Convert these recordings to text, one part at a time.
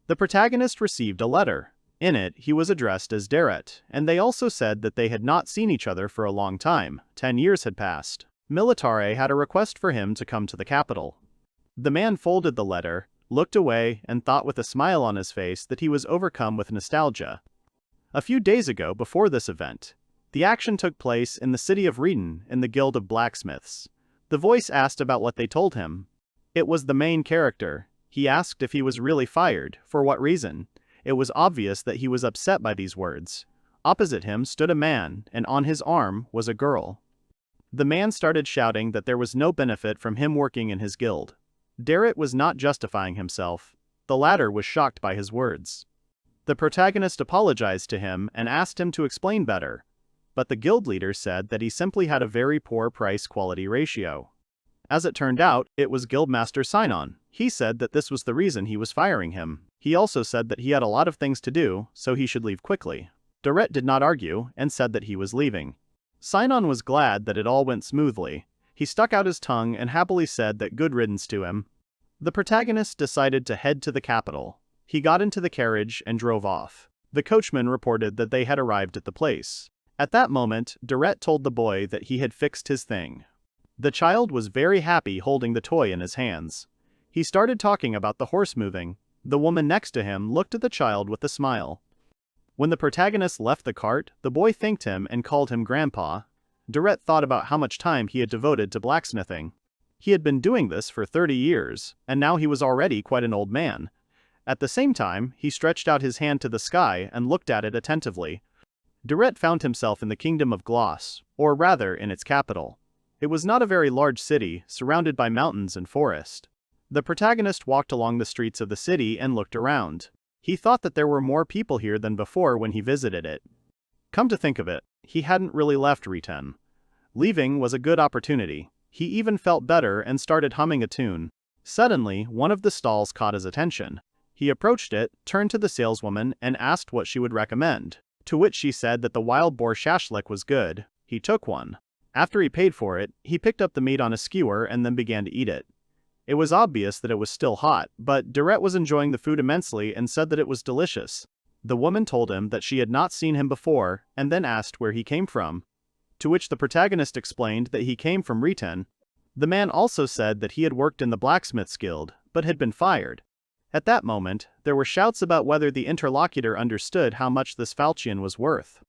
The protagonist received a letter. In it, he was addressed as Deret, and they also said that they had not seen each other for a long time. 10 years had passed. Militar had a request for him to come to the capital. The man folded the letter, looked away, and thought with a smile on his face that he was overcome with nostalgia. A few days ago, before this event, the action took place in the city of Reton in the Guild of Blacksmiths. The voice asked about what they told him. It was the main character. He asked if he was really fired, for what reason. It was obvious that he was upset by these words. Opposite him stood a man, and on his arm was a girl. The man started shouting that there was no benefit from him working in his guild. Deret was not justifying himself. The latter was shocked by his words. The protagonist apologized to him and asked him to explain better, but the guild leader said that he simply had a very poor price-quality ratio. As it turned out, it was Guildmaster Sinon. He said that this was the reason he was firing him. He also said that he had a lot of things to do, so he should leave quickly. Deret did not argue and said that he was leaving. Sinon was glad that it all went smoothly. He stuck out his tongue and happily said that good riddance to him. The protagonist decided to head to the capital. He got into the carriage and drove off. The coachman reported that they had arrived at the place. At that moment, Deret told the boy that he had fixed his thing. The child was very happy holding the toy in his hands. He started talking about the horse moving. The woman next to him looked at the child with a smile. When the protagonist left the cart, the boy thanked him and called him Grandpa. Deret thought about how much time he had devoted to blacksmithing. He had been doing this for 30 years, and now he was already quite an old man. At the same time, he stretched out his hand to the sky and looked at it attentively. Deret found himself in the kingdom of Gloss, or rather in its capital. It was not a very large city, surrounded by mountains and forest. The protagonist walked along the streets of the city and looked around. He thought that there were more people here than before when he visited it. Come to think of it, he hadn't really left Reton. Leaving was a good opportunity. He even felt better and started humming a tune. Suddenly, one of the stalls caught his attention. He approached it, turned to the saleswoman, and asked what she would recommend. To which she said that the wild boar shashlik was good. He took one. After he paid for it, he picked up the meat on a skewer and then began to eat it. It was obvious that it was still hot, but Deret was enjoying the food immensely and said that it was delicious. The woman told him that she had not seen him before, and then asked where he came from. To which the protagonist explained that he came from Reton. The man also said that he had worked in the blacksmiths guild, but had been fired. At that moment, there were shouts about whether the interlocutor understood how much this falchion was worth.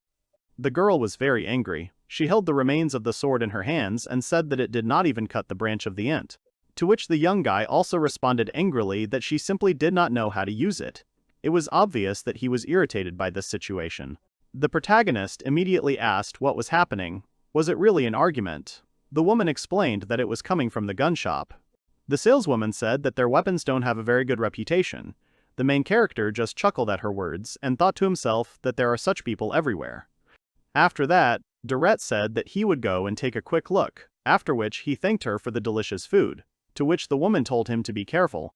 The girl was very angry. She held the remains of the sword in her hands and said that it did not even cut the branch of the ent. To which the young guy also responded angrily that she simply did not know how to use it. It was obvious that he was irritated by this situation. The protagonist immediately asked what was happening. Was it really an argument? The woman explained that it was coming from the gun shop. The saleswoman said that their weapons don't have a very good reputation. The main character just chuckled at her words and thought to himself that there are such people everywhere. After that, Deret said that he would go and take a quick look, after which he thanked her for the delicious food, to which the woman told him to be careful.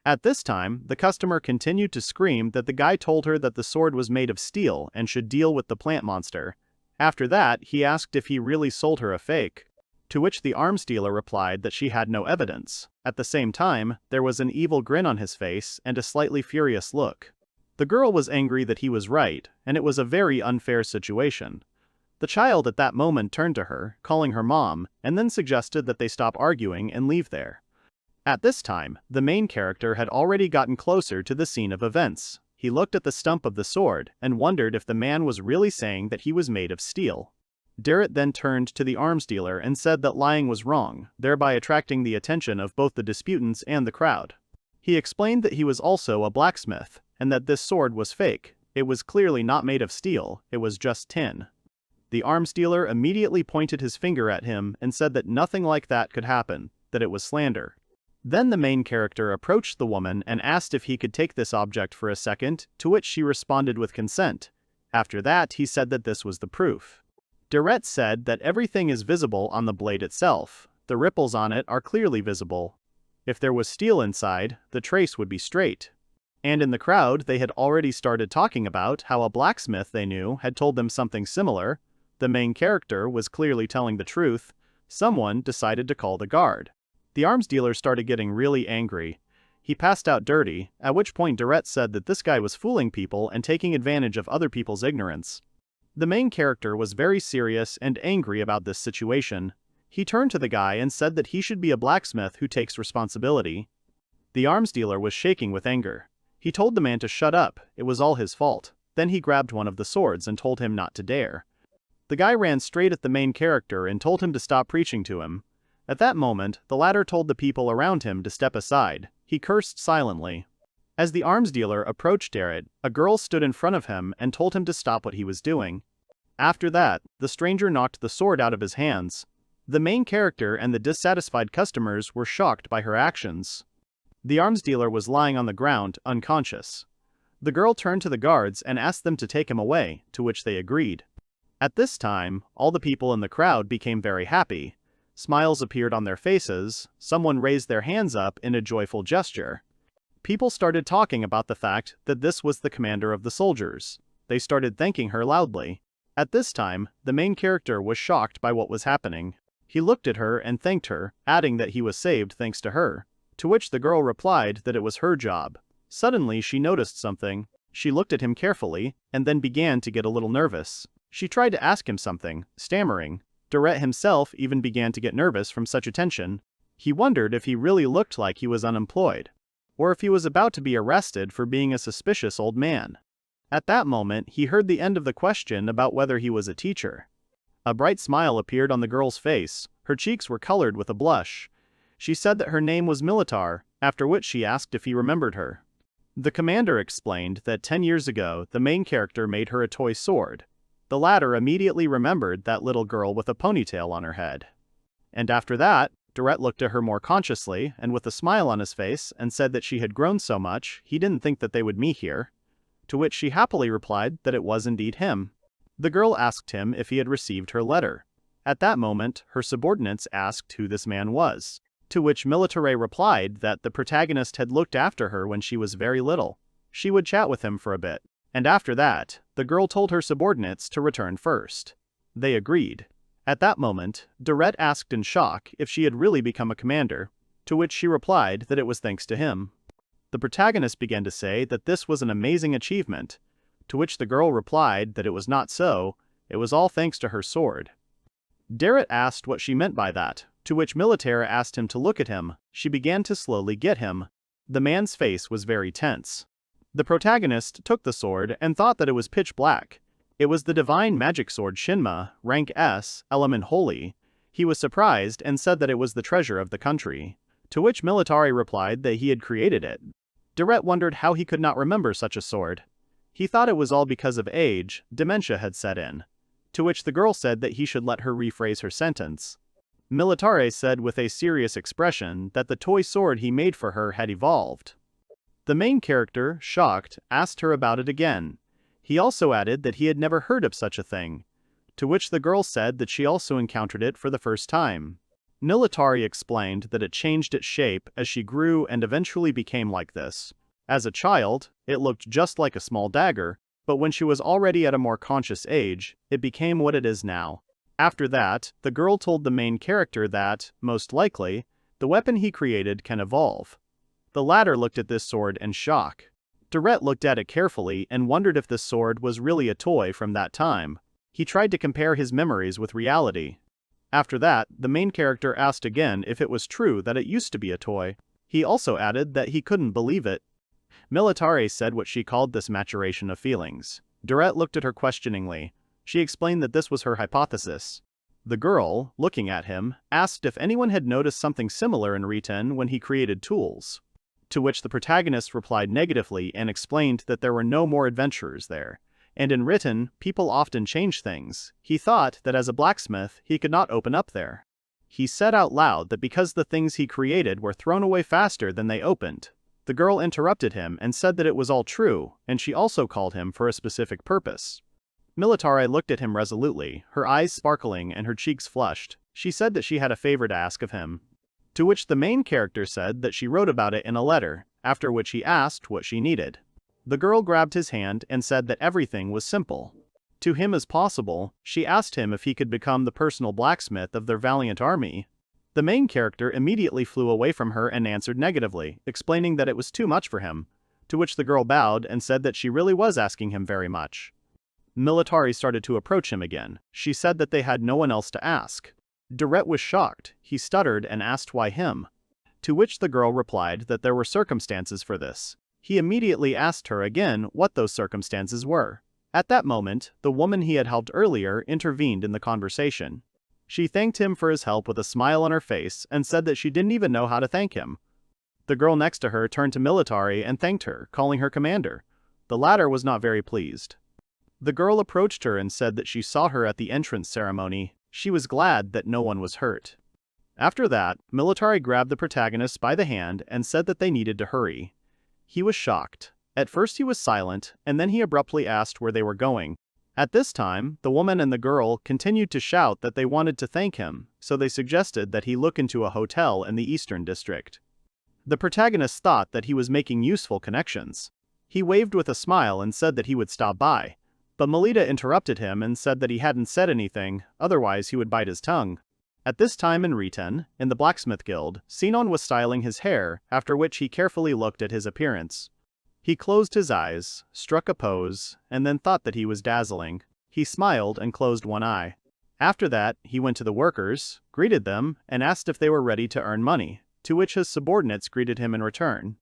At this time, the customer continued to scream that the guy told her that the sword was made of steel and should deal with the plant monster. After that, he asked if he really sold her a fake, to which the arms dealer replied that she had no evidence. At the same time, there was an evil grin on his face and a slightly furious look. The girl was angry that he was right, and it was a very unfair situation. The child at that moment turned to her, calling her mom, and then suggested that they stop arguing and leave there. At this time, the main character had already gotten closer to the scene of events. He looked at the stump of the sword and wondered if the man was really saying that he was made of steel. Deret then turned to the arms dealer and said that lying was wrong, thereby attracting the attention of both the disputants and the crowd. He explained that he was also a blacksmith, and that this sword was fake. It was clearly not made of steel, it was just tin. The arms dealer immediately pointed his finger at him and said that nothing like that could happen, that it was slander. Then the main character approached the woman and asked if he could take this object for a second, to which she responded with consent. After that, he said that this was the proof. Deret said that everything is visible on the blade itself. The ripples on it are clearly visible. If there was steel inside, the trace would be straight. And in the crowd, they had already started talking about how a blacksmith they knew had told them something similar. The main character was clearly telling the truth. Someone decided to call the guard. The arms dealer started getting really angry. He passed out dirty, at which point Deret said that this guy was fooling people and taking advantage of other people's ignorance. The main character was very serious and angry about this situation. He turned to the guy and said that he should be a blacksmith who takes responsibility. The arms dealer was shaking with anger. He told the man to shut up, it was all his fault. Then he grabbed one of the swords and told him not to dare. The guy ran straight at the main character and told him to stop preaching to him. At that moment, the latter told the people around him to step aside. He cursed silently. As the arms dealer approached Deret, a girl stood in front of him and told him to stop what he was doing. After that, the stranger knocked the sword out of his hands. The main character and the dissatisfied customers were shocked by her actions. The arms dealer was lying on the ground, unconscious. The girl turned to the guards and asked them to take him away, to which they agreed. At this time, all the people in the crowd became very happy. Smiles appeared on their faces, someone raised their hands up in a joyful gesture. People started talking about the fact that this was the commander of the soldiers. They started thanking her loudly. At this time, the main character was shocked by what was happening. He looked at her and thanked her, adding that he was saved thanks to her. To which the girl replied that it was her job. Suddenly she noticed something. She looked at him carefully, and then began to get a little nervous. She tried to ask him something, stammering. Deret himself even began to get nervous from such attention. He wondered if he really looked like he was unemployed, or if he was about to be arrested for being a suspicious old man. At that moment, he heard the end of the question about whether he was a teacher. A bright smile appeared on the girl's face. Her cheeks were colored with a blush. She said that her name was Militar, after which she asked if he remembered her. The commander explained that 10 years ago, the main character made her a toy sword. The latter immediately remembered that little girl with a ponytail on her head. And after that, Deret looked at her more consciously and with a smile on his face and said that she had grown so much, he didn't think that they would meet here. To which she happily replied that it was indeed him. The girl asked him if he had received her letter. At that moment, her subordinates asked who this man was. To which Militar replied that the protagonist had looked after her when she was very little. She would chat with him for a bit. And after that, the girl told her subordinates to return first. They agreed. At that moment, Deret asked in shock if she had really become a commander, to which she replied that it was thanks to him. The protagonist began to say that this was an amazing achievement, to which the girl replied that it was not so, it was all thanks to her sword. Deret asked what she meant by that, to which Militar asked him to look at him. She began to slowly get him. The man's face was very tense. The protagonist took the sword and thought that it was pitch black. It was the divine magic sword Shinma, rank S, element holy. He was surprised and said that it was the treasure of the country. To which Militar replied that he had created it. Deret wondered how he could not remember such a sword. He thought it was all because of age, dementia had set in. To which the girl said that he should let her rephrase her sentence. Militar said with a serious expression that the toy sword he made for her had evolved. The main character, shocked, asked her about it again. He also added that he had never heard of such a thing. To which the girl said that she also encountered it for the first time. Militar explained that it changed its shape as she grew and eventually became like this. As a child, it looked just like a small dagger, but when she was already at a more conscious age, it became what it is now. After that, the girl told the main character that, most likely, the weapon he created can evolve. The latter looked at this sword in shock. Deret looked at it carefully and wondered if this sword was really a toy from that time. He tried to compare his memories with reality. After that, the main character asked again if it was true that it used to be a toy. He also added that he couldn't believe it. Militar said what she called this maturation of feelings. Deret looked at her questioningly. She explained that this was her hypothesis. The girl, looking at him, asked if anyone had noticed something similar in Riten when he created tools. To which the protagonist replied negatively and explained that there were no more adventurers there. And in Riten, people often change things. He thought that as a blacksmith, he could not open up there. He said out loud that because the things he created were thrown away faster than they opened. The girl interrupted him and said that it was all true, and she also called him for a specific purpose. Militar looked at him resolutely, her eyes sparkling and her cheeks flushed. She said that she had a favor to ask of him. To which the main character said that she wrote about it in a letter, after which he asked what she needed. The girl grabbed his hand and said that everything was simple. To him as possible, she asked him if he could become the personal blacksmith of their valiant army. The main character immediately flew away from her and answered negatively, explaining that it was too much for him, to which the girl bowed and said that she really was asking him very much. Militar started to approach him again. She said that they had no one else to ask. Deret was shocked. He stuttered and asked why him. To which the girl replied that there were circumstances for this. He immediately asked her again what those circumstances were. At that moment, the woman he had helped earlier intervened in the conversation. She thanked him for his help with a smile on her face and said that she didn't even know how to thank him. The girl next to her turned to Militar and thanked her, calling her commander. The latter was not very pleased. The girl approached her and said that she saw her at the entrance ceremony. She was glad that no one was hurt. After that, Militar grabbed the protagonist by the hand and said that they needed to hurry. He was shocked. At first he was silent, and then he abruptly asked where they were going. At this time, the woman and the girl continued to shout that they wanted to thank him, so they suggested that he look into a hotel in the Eastern District. The protagonist thought that he was making useful connections. He waved with a smile and said that he would stop by. But Melita interrupted him and said that he hadn't said anything, otherwise he would bite his tongue. At this time in Riten, in the Blacksmith Guild, Zenin was styling his hair, after which he carefully looked at his appearance. He closed his eyes, struck a pose, and then thought that he was dazzling. He smiled and closed one eye. After that, he went to the workers, greeted them, and asked if they were ready to earn money, to which his subordinates greeted him in return.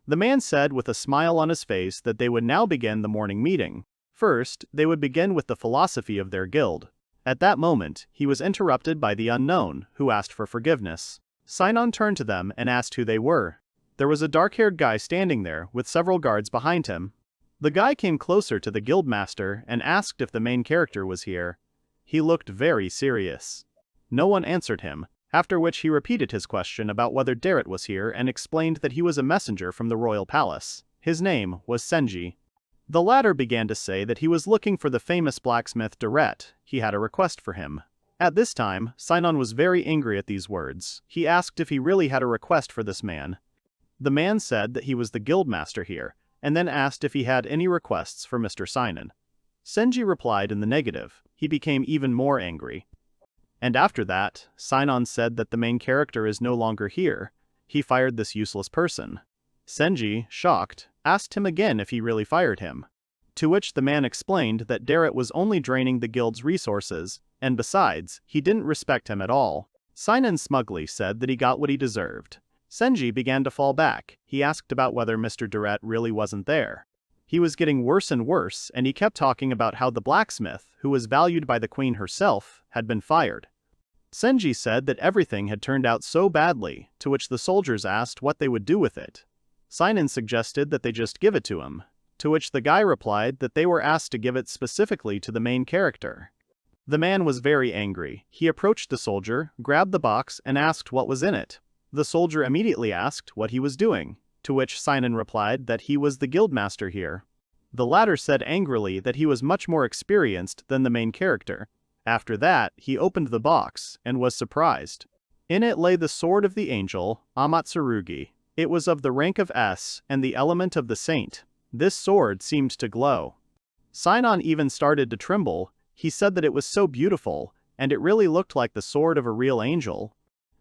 The man said with a smile on his face that they would now begin the morning meeting. First, they would begin with the philosophy of their guild. At that moment, he was interrupted by the unknown, who asked for forgiveness. Zenin turned to them and asked who they were. There was a dark-haired guy standing there, with several guards behind him. The guy came closer to the guildmaster and asked if the main character was here. He looked very serious. No one answered him, after which he repeated his question about whether Deret was here and explained that he was a messenger from the royal palace. His name was Senji. The latter began to say that he was looking for the famous blacksmith Deret. He had a request for him. At this time, Zenin was very angry at these words. He asked if he really had a request for this man. The man said that he was the guildmaster here, and then asked if he had any requests for Mr. Zenin. Senji replied in the negative. He became even more angry. And after that, Zenin said that the main character is no longer here. He fired this useless person. Senji, shocked, asked him again if he really fired him. To which the man explained that Deret was only draining the guild's resources, and besides, he didn't respect him at all. Zenin smugly said that he got what he deserved. Senji began to fall back. He asked about whether Mr. Deret really wasn't there. He was getting worse and worse, and he kept talking about how the blacksmith, who was valued by the queen herself, had been fired. Senji said that everything had turned out so badly, to which the soldiers asked what they would do with it. Zenin suggested that they just give it to him, to which the guy replied that they were asked to give it specifically to the main character. The man was very angry. He approached the soldier, grabbed the box, and asked what was in it. The soldier immediately asked what he was doing, to which Zenin replied that he was the guildmaster here. The latter said angrily that he was much more experienced than the main character. After that, he opened the box, and was surprised. In it lay the sword of the angel, Amatsurugi. It was of the rank of S, and the element of the saint. This sword seemed to glow. Zenin even started to tremble. He said that it was so beautiful, and it really looked like the sword of a real angel.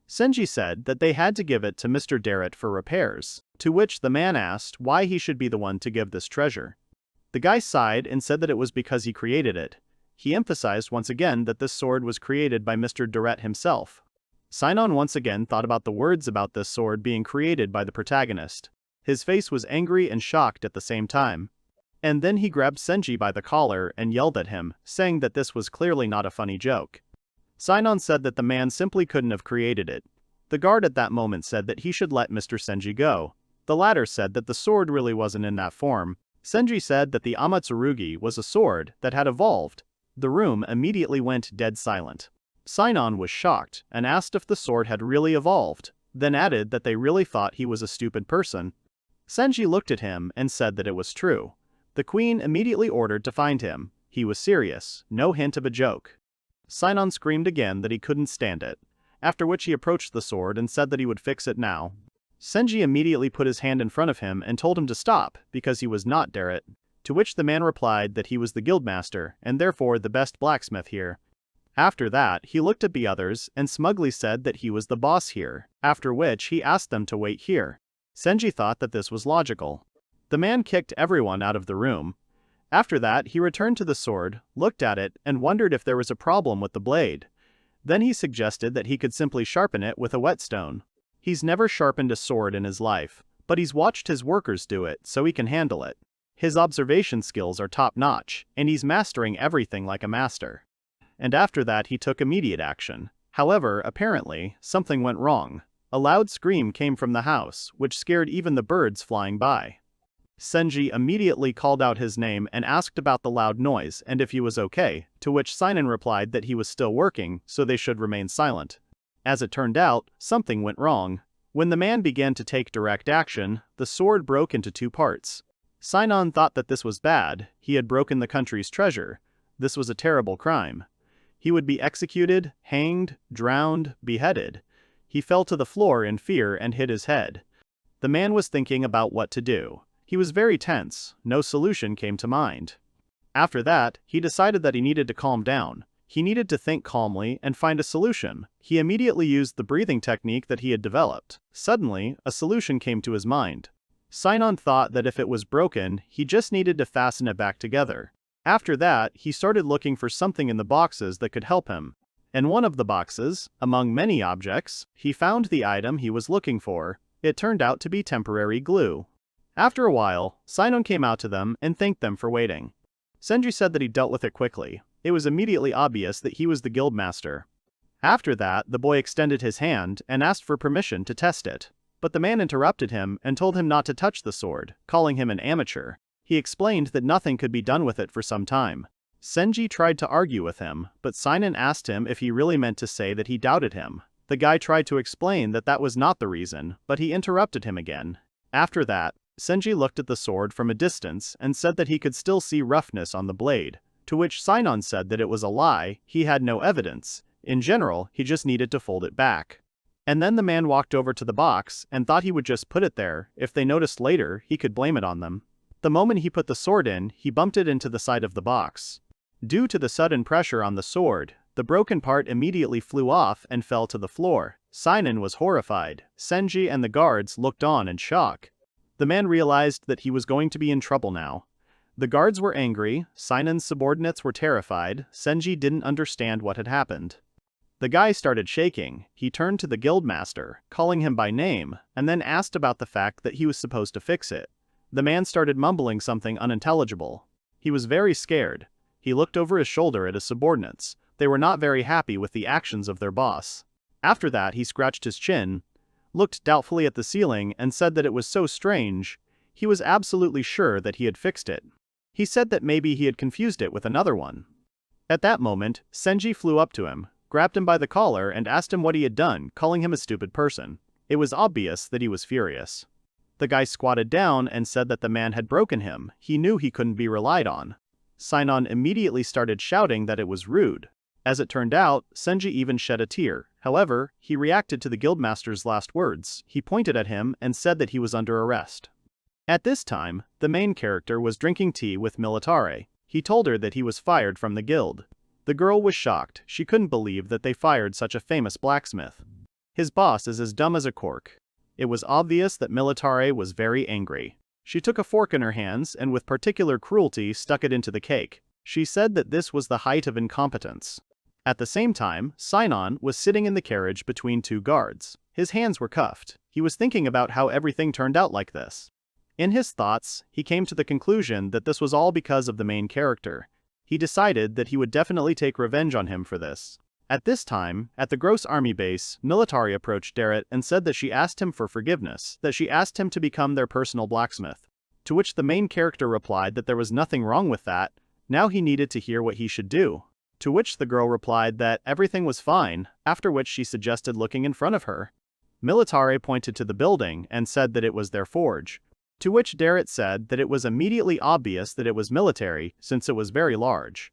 Senji said that they had to give it to Mr. Deret for repairs, to which the man asked why he should be the one to give this treasure. The guy sighed and said that it was because he created it. He emphasized once again that this sword was created by Mr. Deret himself. Zenin once again thought about the words about this sword being created by the protagonist. His face was angry and shocked at the same time. And then he grabbed Senji by the collar and yelled at him, saying that this was clearly not a funny joke. Zenin said that the man simply couldn't have created it. The guard at that moment said that he should let Mr. Senji go. The latter said that the sword really wasn't in that form. Senji said that the Amatsurugi was a sword that had evolved. The room immediately went dead silent. Zenin was shocked and asked if the sword had really evolved, then added that they really thought he was a stupid person. Senji looked at him and said that it was true. The queen immediately ordered to find him. He was serious, no hint of a joke. Zenin screamed again that he couldn't stand it, after which he approached the sword and said that he would fix it now. Senji immediately put his hand in front of him and told him to stop, because he was not Deret, to which the man replied that he was the guildmaster, and therefore the best blacksmith here. After that, he looked at the others and smugly said that he was the boss here, after which he asked them to wait here. Senji thought that this was logical. The man kicked everyone out of the room. After that, he returned to the sword, looked at it, and wondered if there was a problem with the blade. Then he suggested that he could simply sharpen it with a whetstone. He's never sharpened a sword in his life, but he's watched his workers do it, so he can handle it. His observation skills are top-notch, and he's mastering everything like a master. And after that he took immediate action. However, apparently, something went wrong. A loud scream came from the house, which scared even the birds flying by. Senji immediately called out his name and asked about the loud noise and if he was okay, to which Zenin replied that he was still working, so they should remain silent. As it turned out, something went wrong. When the man began to take direct action, the sword broke into two parts. Zenin thought that this was bad. He had broken the country's treasure. This was a terrible crime. He would be executed, hanged, drowned, beheaded. He fell to the floor in fear and hit his head. The man was thinking about what to do. He was very tense. No solution came to mind. After that, he decided that he needed to calm down. He needed to think calmly and find a solution. He immediately used the breathing technique that he had developed. Suddenly, a solution came to his mind. Zenin thought that if it was broken, he just needed to fasten it back together. After that, he started looking for something in the boxes that could help him. In one of the boxes, among many objects, he found the item he was looking for. It turned out to be temporary glue. After a while, Zenin came out to them and thanked them for waiting. Senji said that he dealt with it quickly. It was immediately obvious that he was the guildmaster. After that, the boy extended his hand and asked for permission to test it. But the man interrupted him and told him not to touch the sword, calling him an amateur. He explained that nothing could be done with it for some time. Senji tried to argue with him, but Zenin asked him if he really meant to say that he doubted him. The guy tried to explain that that was not the reason, but he interrupted him again. After that, Senji looked at the sword from a distance and said that he could still see roughness on the blade, to which Zenin said that it was a lie, he had no evidence. In general, he just needed to fold it back. And then the man walked over to the box and thought he would just put it there. If they noticed later, he could blame it on them. The moment he put the sword in, he bumped it into the side of the box. Due to the sudden pressure on the sword, the broken part immediately flew off and fell to the floor. Zenin was horrified. Senji and the guards looked on in shock. The man realized that he was going to be in trouble now. The guards were angry, Zenin's subordinates were terrified, Senji didn't understand what had happened. The guy started shaking. He turned to the guildmaster, calling him by name, and then asked about the fact that he was supposed to fix it. The man started mumbling something unintelligible. He was very scared. He looked over his shoulder at his subordinates. They were not very happy with the actions of their boss. After that, he scratched his chin, looked doubtfully at the ceiling, and said that it was so strange. He was absolutely sure that he had fixed it. He said that maybe he had confused it with another one. At that moment, Senji flew up to him, grabbed him by the collar and asked him what he had done, calling him a stupid person. It was obvious that he was furious. The guy squatted down and said that the man had broken him. He knew he couldn't be relied on. Zenin immediately started shouting that it was rude. As it turned out, Senji even shed a tear. However, he reacted to the guildmaster's last words. He pointed at him and said that he was under arrest. At this time, the main character was drinking tea with Militar. He told her that he was fired from the guild. The girl was shocked. She couldn't believe that they fired such a famous blacksmith. His boss is as dumb as a cork. It was obvious that Militar was very angry. She took a fork in her hands and with particular cruelty stuck it into the cake. She said that this was the height of incompetence. At the same time, Zenin was sitting in the carriage between two guards. His hands were cuffed. He was thinking about how everything turned out like this. In his thoughts, he came to the conclusion that this was all because of the main character. He decided that he would definitely take revenge on him for this. At this time, at the Gross Army base, Militar approached Deret and said that she asked him for forgiveness, that she asked him to become their personal blacksmith. To which the main character replied that there was nothing wrong with that, now he needed to hear what he should do. To which the girl replied that everything was fine, after which she suggested looking in front of her. Militar pointed to the building and said that it was their forge. To which Deret said that it was immediately obvious that it was military, since it was very large.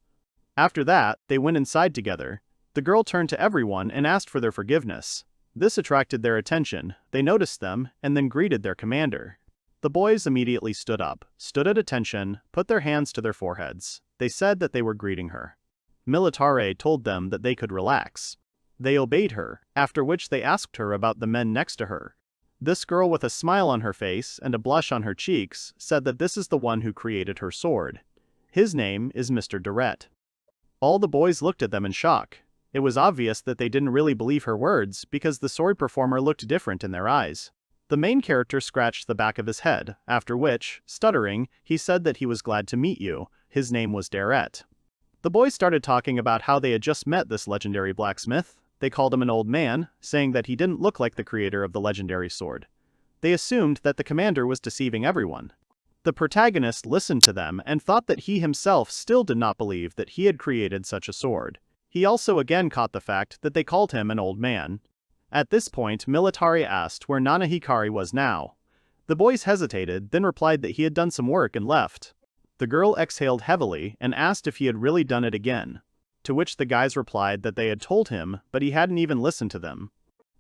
After that, they went inside together. The girl turned to everyone and asked for their forgiveness. This attracted their attention. They noticed them, and then greeted their commander. The boys immediately stood up, stood at attention, put their hands to their foreheads. They said that they were greeting her. Militar told them that they could relax. They obeyed her, after which they asked her about the men next to her. This girl with a smile on her face and a blush on her cheeks said that this is the one who created her sword. His name is Mr. Deret. All the boys looked at them in shock. It was obvious that they didn't really believe her words because the sword performer looked different in their eyes. The main character scratched the back of his head, after which, stuttering, he said that he was glad to meet you. His name was Deret. The boys started talking about how they had just met this legendary blacksmith. They called him an old man, saying that he didn't look like the creator of the legendary sword. They assumed that the commander was deceiving everyone. The protagonist listened to them and thought that he himself still did not believe that he had created such a sword. He also again caught the fact that they called him an old man. At this point, Militar asked where Nana Hikari was now. The boys hesitated, then replied that he had done some work and left. The girl exhaled heavily and asked if he had really done it again. To which the guys replied that they had told him, but he hadn't even listened to them.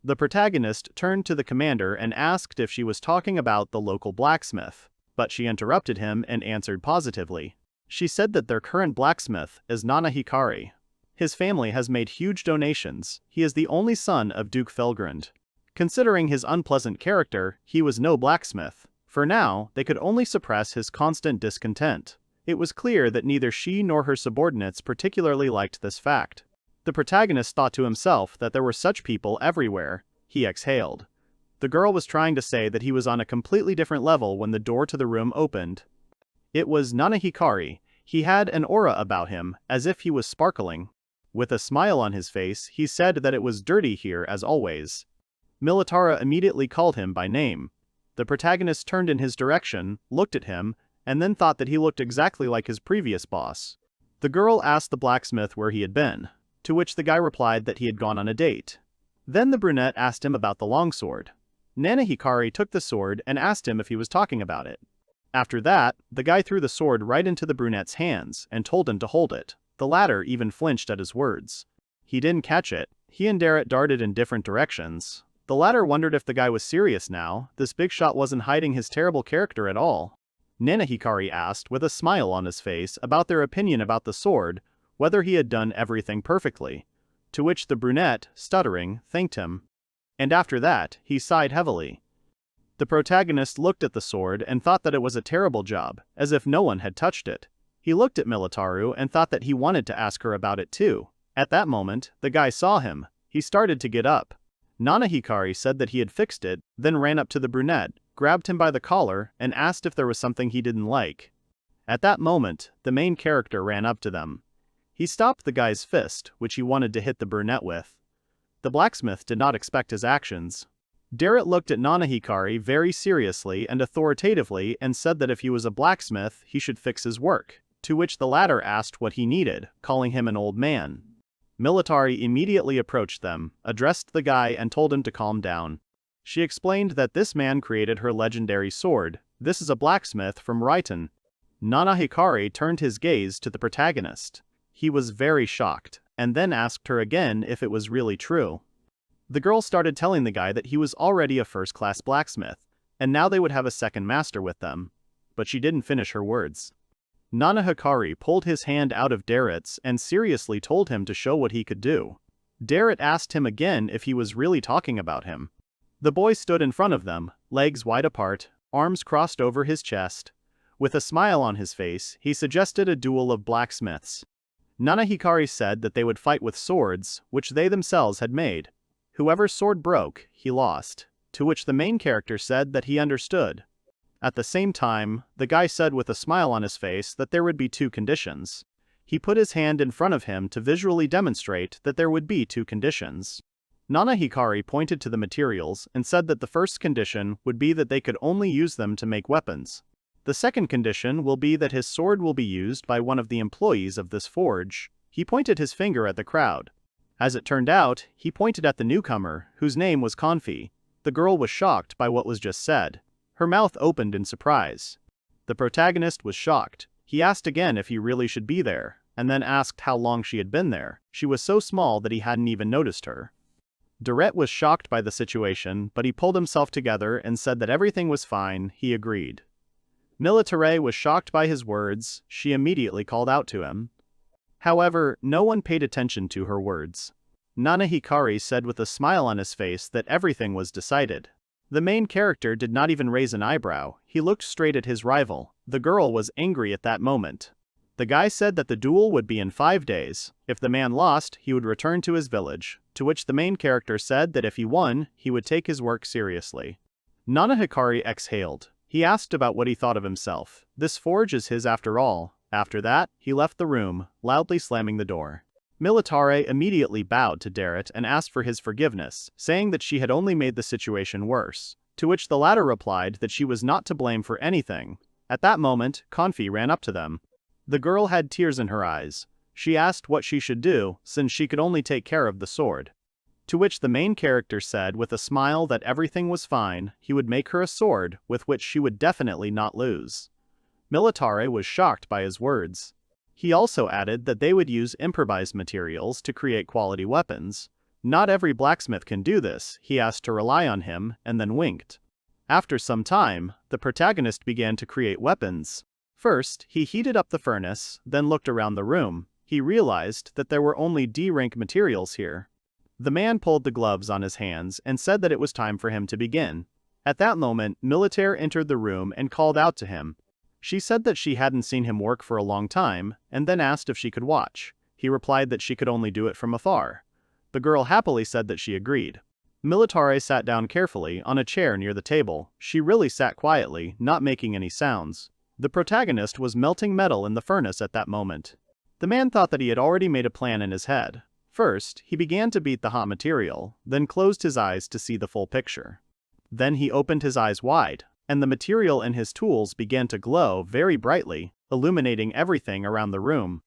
The protagonist turned to the commander and asked if she was talking about the local blacksmith, but she interrupted him and answered positively. She said that their current blacksmith is Nana Hikari. His family has made huge donations. He is the only son of Duke Felgrand. Considering his unpleasant character, he was no blacksmith. For now, they could only suppress his constant discontent. It was clear that neither she nor her subordinates particularly liked this fact. The protagonist thought to himself that there were such people everywhere. He exhaled. The girl was trying to say that he was on a completely different level when the door to the room opened. It was Nana Hikari. He had an aura about him, as if he was sparkling. With a smile on his face, he said that it was dirty here as always. Militar immediately called him by name. The protagonist turned in his direction, looked at him, and then thought that he looked exactly like his previous boss. The girl asked the blacksmith where he had been, to which the guy replied that he had gone on a date. Then the brunette asked him about the longsword. Nana Hikari took the sword and asked him if he was talking about it. After that, the guy threw the sword right into the brunette's hands and told him to hold it. The latter even flinched at his words. He didn't catch it. He and Deret darted in different directions. The latter wondered if the guy was serious now. This big shot wasn't hiding his terrible character at all. Nana Hikari asked, with a smile on his face, about their opinion about the sword, whether he had done everything perfectly. To which the brunette, stuttering, thanked him. And after that, he sighed heavily. The protagonist looked at the sword and thought that it was a terrible job, as if no one had touched it. He looked at Militaru and thought that he wanted to ask her about it too. At that moment, the guy saw him. He started to get up. Nana Hikari said that he had fixed it, then ran up to the brunette, grabbed him by the collar, and asked if there was something he didn't like. At that moment, the main character ran up to them. He stopped the guy's fist, which he wanted to hit the brunette with. The blacksmith did not expect his actions. Deret looked at Nana Hikari very seriously and authoritatively and said that if he was a blacksmith, he should fix his work, to which the latter asked what he needed, calling him an old man. Militari immediately approached them, addressed the guy and told him to calm down. She explained that this man created her legendary sword. This is a blacksmith from Raiton. Nana Hikari turned his gaze to the protagonist. He was very shocked, and then asked her again if it was really true. The girl started telling the guy that he was already a first-class blacksmith, and now they would have a second master with them. But she didn't finish her words. Nana Hikari pulled his hand out of Deret's and seriously told him to show what he could do. Deret asked him again if he was really talking about him. The boy stood in front of them, legs wide apart, arms crossed over his chest. With a smile on his face, he suggested a duel of blacksmiths. Nana Hikari said that they would fight with swords, which they themselves had made. Whoever's sword broke, he lost, to which the main character said that he understood. At the same time, the guy said with a smile on his face that there would be two conditions. He put his hand in front of him to visually demonstrate that there would be two conditions. Nana Hikari pointed to the materials and said that the first condition would be that they could only use them to make weapons. The second condition will be that his sword will be used by one of the employees of this forge. He pointed his finger at the crowd. As it turned out, he pointed at the newcomer, whose name was Konfi. The girl was shocked by what was just said. Her mouth opened in surprise. The protagonist was shocked. He asked again if he really should be there, and then asked how long she had been there. She was so small that he hadn't even noticed her. Deret was shocked by the situation, but he pulled himself together and said that everything was fine. He agreed. Militar was shocked by his words. She immediately called out to him. However, no one paid attention to her words. Nana Hikari said with a smile on his face that everything was decided. The main character did not even raise an eyebrow, he looked straight at his rival. The girl was angry at that moment. The guy said that the duel would be in 5 days. If the man lost, he would return to his village, to which the main character said that if he won, he would take his work seriously. Nana Hikari exhaled. He asked about what he thought of himself. This forge is his after all. After that, he left the room, loudly slamming the door. Militar immediately bowed to Deret and asked for his forgiveness, saying that she had only made the situation worse, to which the latter replied that she was not to blame for anything. At that moment, Konfi ran up to them. The girl had tears in her eyes. She asked what she should do, since she could only take care of the sword. To which the main character said with a smile that everything was fine, he would make her a sword with which she would definitely not lose. Militar was shocked by his words. He also added that they would use improvised materials to create quality weapons. Not every blacksmith can do this, he asked to rely on him, and then winked. After some time, the protagonist began to create weapons. First, he heated up the furnace, then looked around the room. He realized that there were only D-rank materials here. The man pulled the gloves on his hands and said that it was time for him to begin. At that moment, Militar entered the room and called out to him. She said that she hadn't seen him work for a long time, and then asked if she could watch. He replied that she could only do it from afar. The girl happily said that she agreed. Militar sat down carefully on a chair near the table. She really sat quietly, not making any sounds. The protagonist was melting metal in the furnace at that moment. The man thought that he had already made a plan in his head. First, he began to beat the hot material, then closed his eyes to see the full picture. Then he opened his eyes wide, and the material in his tools began to glow very brightly, illuminating everything around the room.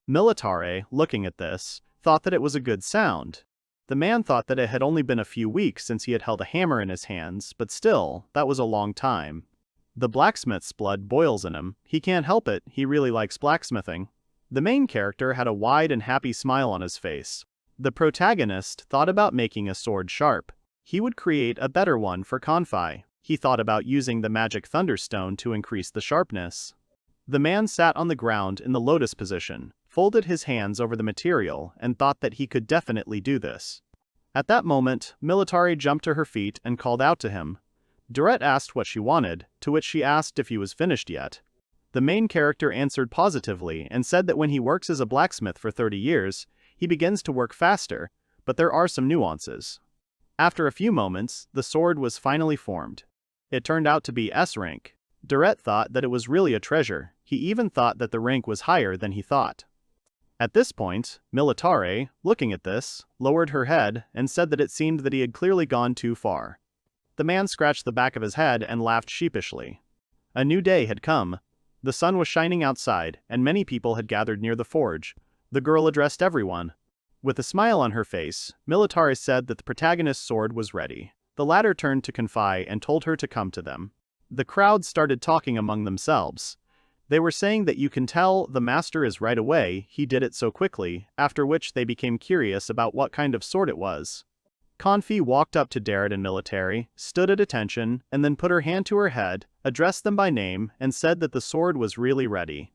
Militar, looking at this, thought that it was a good sound. The man thought that it had only been a few weeks since he had held a hammer in his hands, but still, that was a long time. The blacksmith's blood boils in him. He can't help it, he really likes blacksmithing. The main character had a wide and happy smile on his face. The protagonist thought about making a sword sharp. He would create a better one for Konfi. He thought about using the magic thunderstone to increase the sharpness. The man sat on the ground in the lotus position, folded his hands over the material, and thought that he could definitely do this. At that moment, Militar jumped to her feet and called out to him. Deret asked what she wanted, to which she asked if he was finished yet. The main character answered positively and said that when he works as a blacksmith for 30 years, he begins to work faster, but there are some nuances. After a few moments, the sword was finally formed. It turned out to be S rank. Deret thought that it was really a treasure. He even thought that the rank was higher than he thought. At this point, Militar, looking at this, lowered her head and said that it seemed that he had clearly gone too far. The man scratched the back of his head and laughed sheepishly. A new day had come. The sun was shining outside, and many people had gathered near the forge. The girl addressed everyone. With a smile on her face, Militar said that the protagonist's sword was ready. The latter turned to Konfi and told her to come to them. The crowd started talking among themselves. They were saying that you can tell the master is right away, he did it so quickly, after which they became curious about what kind of sword it was. Konfi walked up to Deret and Militar, stood at attention, and then put her hand to her head, addressed them by name, and said that the sword was really ready.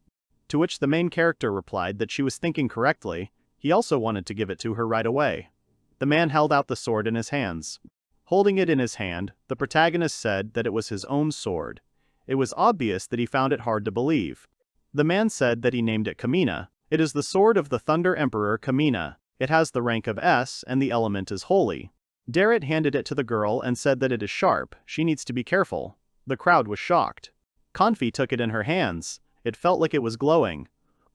To which the main character replied that she was thinking correctly. He also wanted to give it to her right away. The man held out the sword in his hands. Holding it in his hand, the protagonist said that it was his own sword. It was obvious that he found it hard to believe. The man said that he named it Kamina. It is the sword of the Thunder Emperor Kamina. It has the rank of S and the element is holy. Deret handed it to the girl and said that it is sharp, she needs to be careful. The crowd was shocked. Konfi took it in her hands. It felt like it was glowing.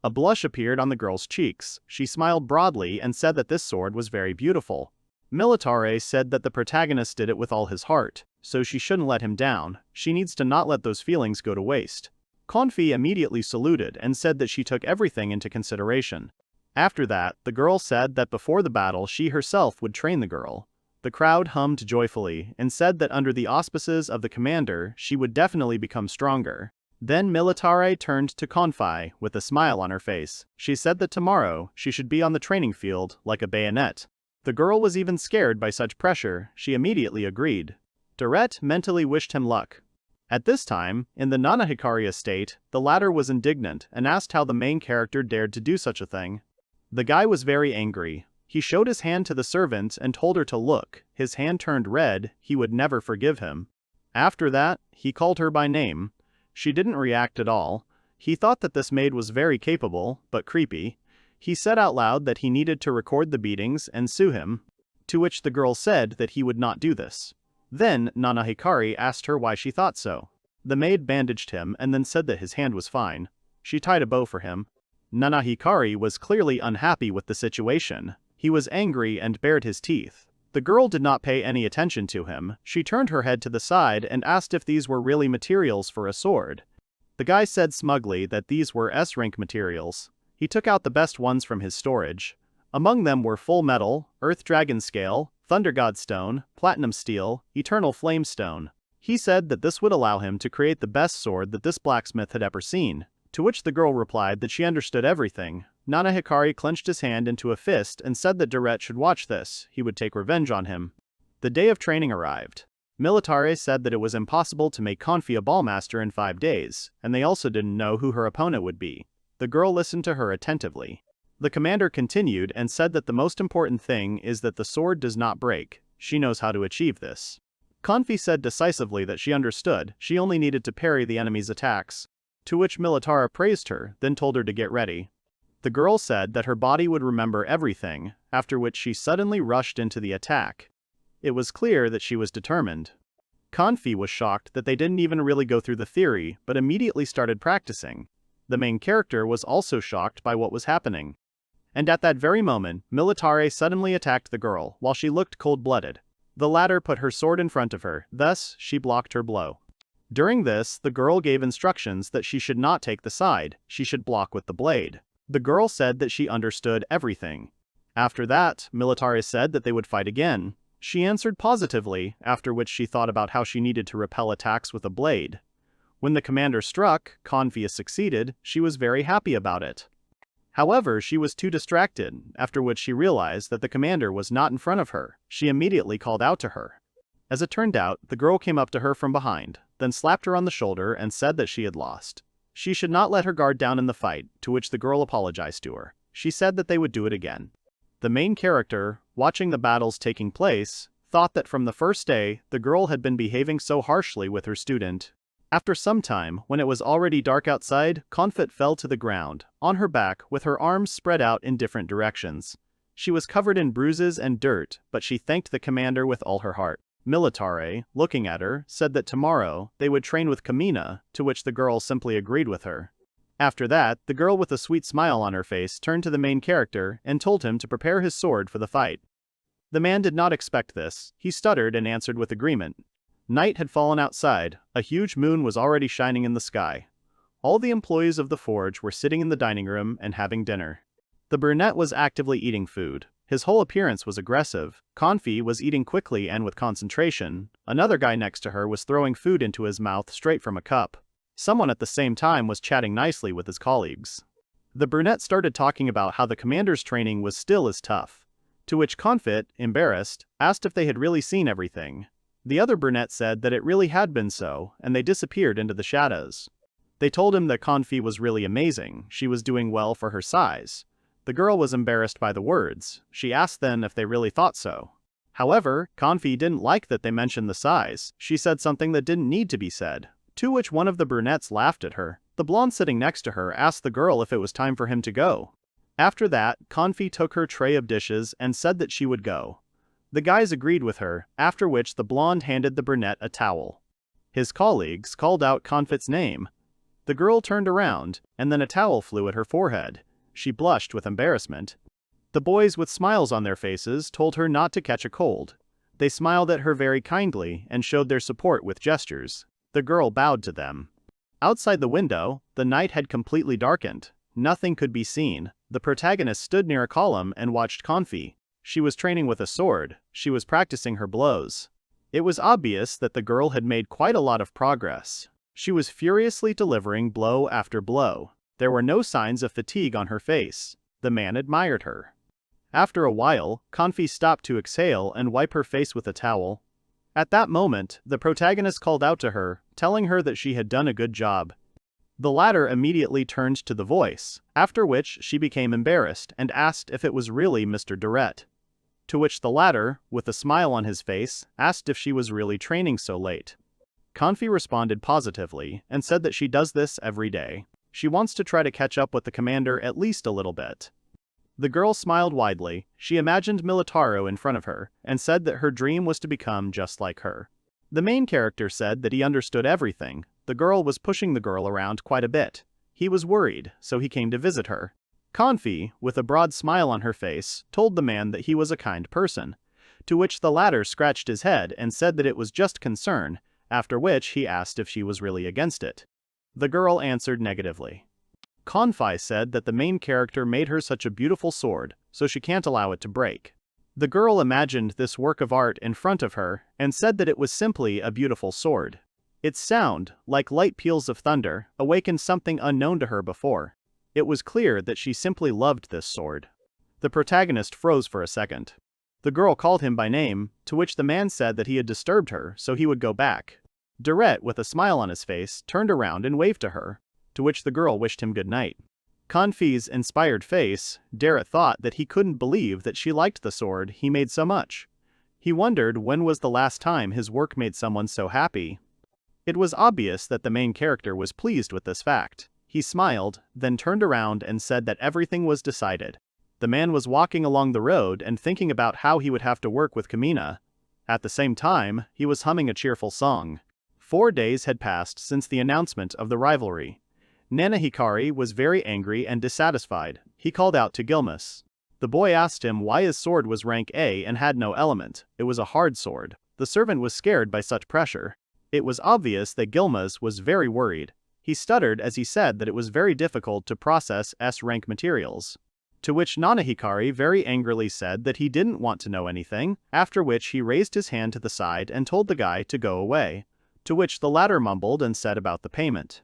A blush appeared on the girl's cheeks. She smiled broadly and said that this sword was very beautiful. Militar said that the protagonist did it with all his heart, so she shouldn't let him down. She needs to not let those feelings go to waste. Konfi immediately saluted and said that she took everything into consideration. After that, the girl said that before the battle she herself would train the girl. The crowd hummed joyfully and said that under the auspices of the commander she would definitely become stronger. Then Militar turned to Konfi with a smile on her face. She said that tomorrow she should be on the training field like a bayonet. The girl was even scared by such pressure. She immediately agreed. Deret mentally wished him luck. At this time, in the Nana Hikari estate, the latter was indignant and asked how the main character dared to do such a thing. The guy was very angry. He showed his hand to the servant and told her to look. His hand turned red, he would never forgive him. After that, he called her by name. She didn't react at all. He thought that this maid was very capable, but creepy. He said out loud that he needed to record the beatings and sue him, to which the girl said that he would not do this. Then, Nana Hikari asked her why she thought so. The maid bandaged him and then said that his hand was fine. She tied a bow for him. Nana Hikari was clearly unhappy with the situation. He was angry and bared his teeth. The girl did not pay any attention to him. She turned her head to the side and asked if these were really materials for a sword. The guy said smugly that these were S-rank materials. He took out the best ones from his storage. Among them were full metal, earth dragon scale, thunder god stone, platinum steel, eternal flame stone. He said that this would allow him to create the best sword that this blacksmith had ever seen. To which the girl replied that she understood everything. Nana Hikari clenched his hand into a fist and said that Deret should watch this. He would take revenge on him. The day of training arrived. Militar said that it was impossible to make Konfi a ballmaster in 5 days, and they also didn't know who her opponent would be. The girl listened to her attentively. The commander continued and said that the most important thing is that the sword does not break. She knows how to achieve this. Konfi said decisively that she understood. She only needed to parry the enemy's attacks. To which Militar praised her, then told her to get ready. The girl said that her body would remember everything, after which she suddenly rushed into the attack. It was clear that she was determined. Konfi was shocked that they didn't even really go through the theory, but immediately started practicing. The main character was also shocked by what was happening. And at that very moment, Militar suddenly attacked the girl, while she looked cold-blooded. The latter put her sword in front of her, thus, she blocked her blow. During this, the girl gave instructions that she should not take the side, she should block with the blade. The girl said that she understood everything. After that, Militar said that they would fight again. She answered positively, after which she thought about how she needed to repel attacks with a blade. When the commander struck, Konfi succeeded, she was very happy about it. However, she was too distracted, after which she realized that the commander was not in front of her. She immediately called out to her. As it turned out, the girl came up to her from behind, then slapped her on the shoulder and said that she had lost. She should not let her guard down in the fight, to which the girl apologized to her. She said that they would do it again. The main character, watching the battles taking place, thought that from the first day, the girl had been behaving so harshly with her student. After some time, when it was already dark outside, Konfi fell to the ground, on her back, with her arms spread out in different directions. She was covered in bruises and dirt, but she thanked the commander with all her heart. Militar, looking at her, said that tomorrow, they would train with Kamina, to which the girl simply agreed with her. After that, the girl with a sweet smile on her face turned to the main character and told him to prepare his sword for the fight. The man did not expect this. He stuttered and answered with agreement. Night had fallen outside. A huge moon was already shining in the sky. All the employees of the forge were sitting in the dining room and having dinner. The brunette was actively eating food. His whole appearance was aggressive. Konfi was eating quickly and with concentration. Another guy next to her was throwing food into his mouth straight from a cup. Someone at the same time was chatting nicely with his colleagues. The brunette started talking about how the commander's training was still as tough. To which Konfi, embarrassed, asked if they had really seen everything. The other brunette said that it really had been so, and they disappeared into the shadows. They told him that Konfi was really amazing. She was doing well for her size. The girl was embarrassed by the words. She asked then if they really thought so. However, Konfi didn't like that they mentioned the size. She said something that didn't need to be said. To which one of the brunettes laughed at her. The blonde sitting next to her asked the girl if it was time for him to go. After that, Konfi took her tray of dishes and said that she would go. The guys agreed with her, after which the blonde handed the brunette a towel. His colleagues called out Konfi's name. The girl turned around, and then a towel flew at her forehead. She blushed with embarrassment. The boys with smiles on their faces told her not to catch a cold. They smiled at her very kindly and showed their support with gestures. The girl bowed to them. Outside the window, the night had completely darkened. Nothing could be seen. The protagonist stood near a column and watched Konfi. She was training with a sword. She was practicing her blows. It was obvious that the girl had made quite a lot of progress. She was furiously delivering blow after blow. There were no signs of fatigue on her face. The man admired her. After a while, Konfi stopped to exhale and wipe her face with a towel. At that moment, the protagonist called out to her, telling her that she had done a good job. The latter immediately turned to the voice, after which she became embarrassed and asked if it was really Mr. Deret. To which the latter, with a smile on his face, asked if she was really training so late. Kanfi responded positively and said that she does this every day. She wants to try to catch up with the commander at least a little bit. The girl smiled widely. She imagined Militar in front of her and said that her dream was to become just like her. The main character said that he understood everything. The girl was pushing the girl around quite a bit. He was worried, so he came to visit her. Kanfi, with a broad smile on her face, told the man that he was a kind person, to which the latter scratched his head and said that it was just concern, after which he asked if she was really against it. The girl answered negatively. Kanfi said that the main character made her such a beautiful sword, so she can't allow it to break. The girl imagined this work of art in front of her and said that it was simply a beautiful sword. Its sound, like light peals of thunder, awakened something unknown to her before. It was clear that she simply loved this sword. The protagonist froze for a second. The girl called him by name, to which the man said that he had disturbed her, so he would go back. Deret, with a smile on his face, turned around and waved to her, to which the girl wished him good night. Kanfi's inspired face, Deret thought that he couldn't believe that she liked the sword he made so much. He wondered when was the last time his work made someone so happy. It was obvious that the main character was pleased with this fact. He smiled, then turned around and said that everything was decided. The man was walking along the road and thinking about how he would have to work with Kamina. At the same time, he was humming a cheerful song. 4 days had passed since the announcement of the rivalry. Nana Hikari was very angry and dissatisfied. He called out to Gilmas. The boy asked him why his sword was rank A and had no element. It was a hard sword. The servant was scared by such pressure. It was obvious that Gilmas was very worried. He stuttered as he said that it was very difficult to process S-rank materials. To which Nana Hikari very angrily said that he didn't want to know anything, after which he raised his hand to the side and told the guy to go away. To which the latter mumbled and said about the payment.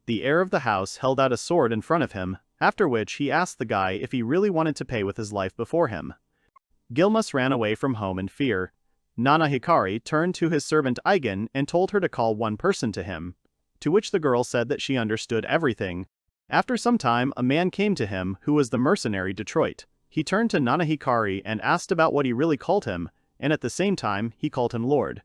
The heir of the house held out a sword in front of him, after which he asked the guy if he really wanted to pay with his life before him. Gilmas ran away from home in fear. Nana Hikari turned to his servant Eigen and told her to call one person to him, to which the girl said that she understood everything. After some time a man came to him who was the mercenary Detroit. He turned to Nana Hikari and asked about what he really called him, and at the same time he called him Lord.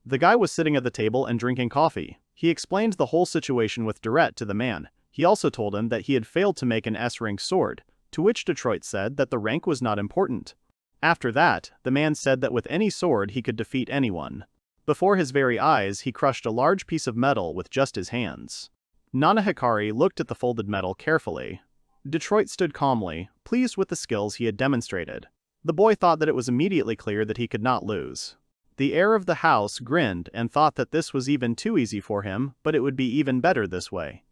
The guy was sitting at the table and drinking coffee. He explained the whole situation with Deret to the man. He also told him that he had failed to make an S-rank sword, to which Detroit said that the rank was not important. After that, the man said that with any sword he could defeat anyone. Before his very eyes he crushed a large piece of metal with just his hands. Nana Hikari looked at the folded metal carefully. Detroit stood calmly, pleased with the skills he had demonstrated. The boy thought that it was immediately clear that he could not lose. The heir of the house grinned and thought that this was even too easy for him, but it would be even better this way.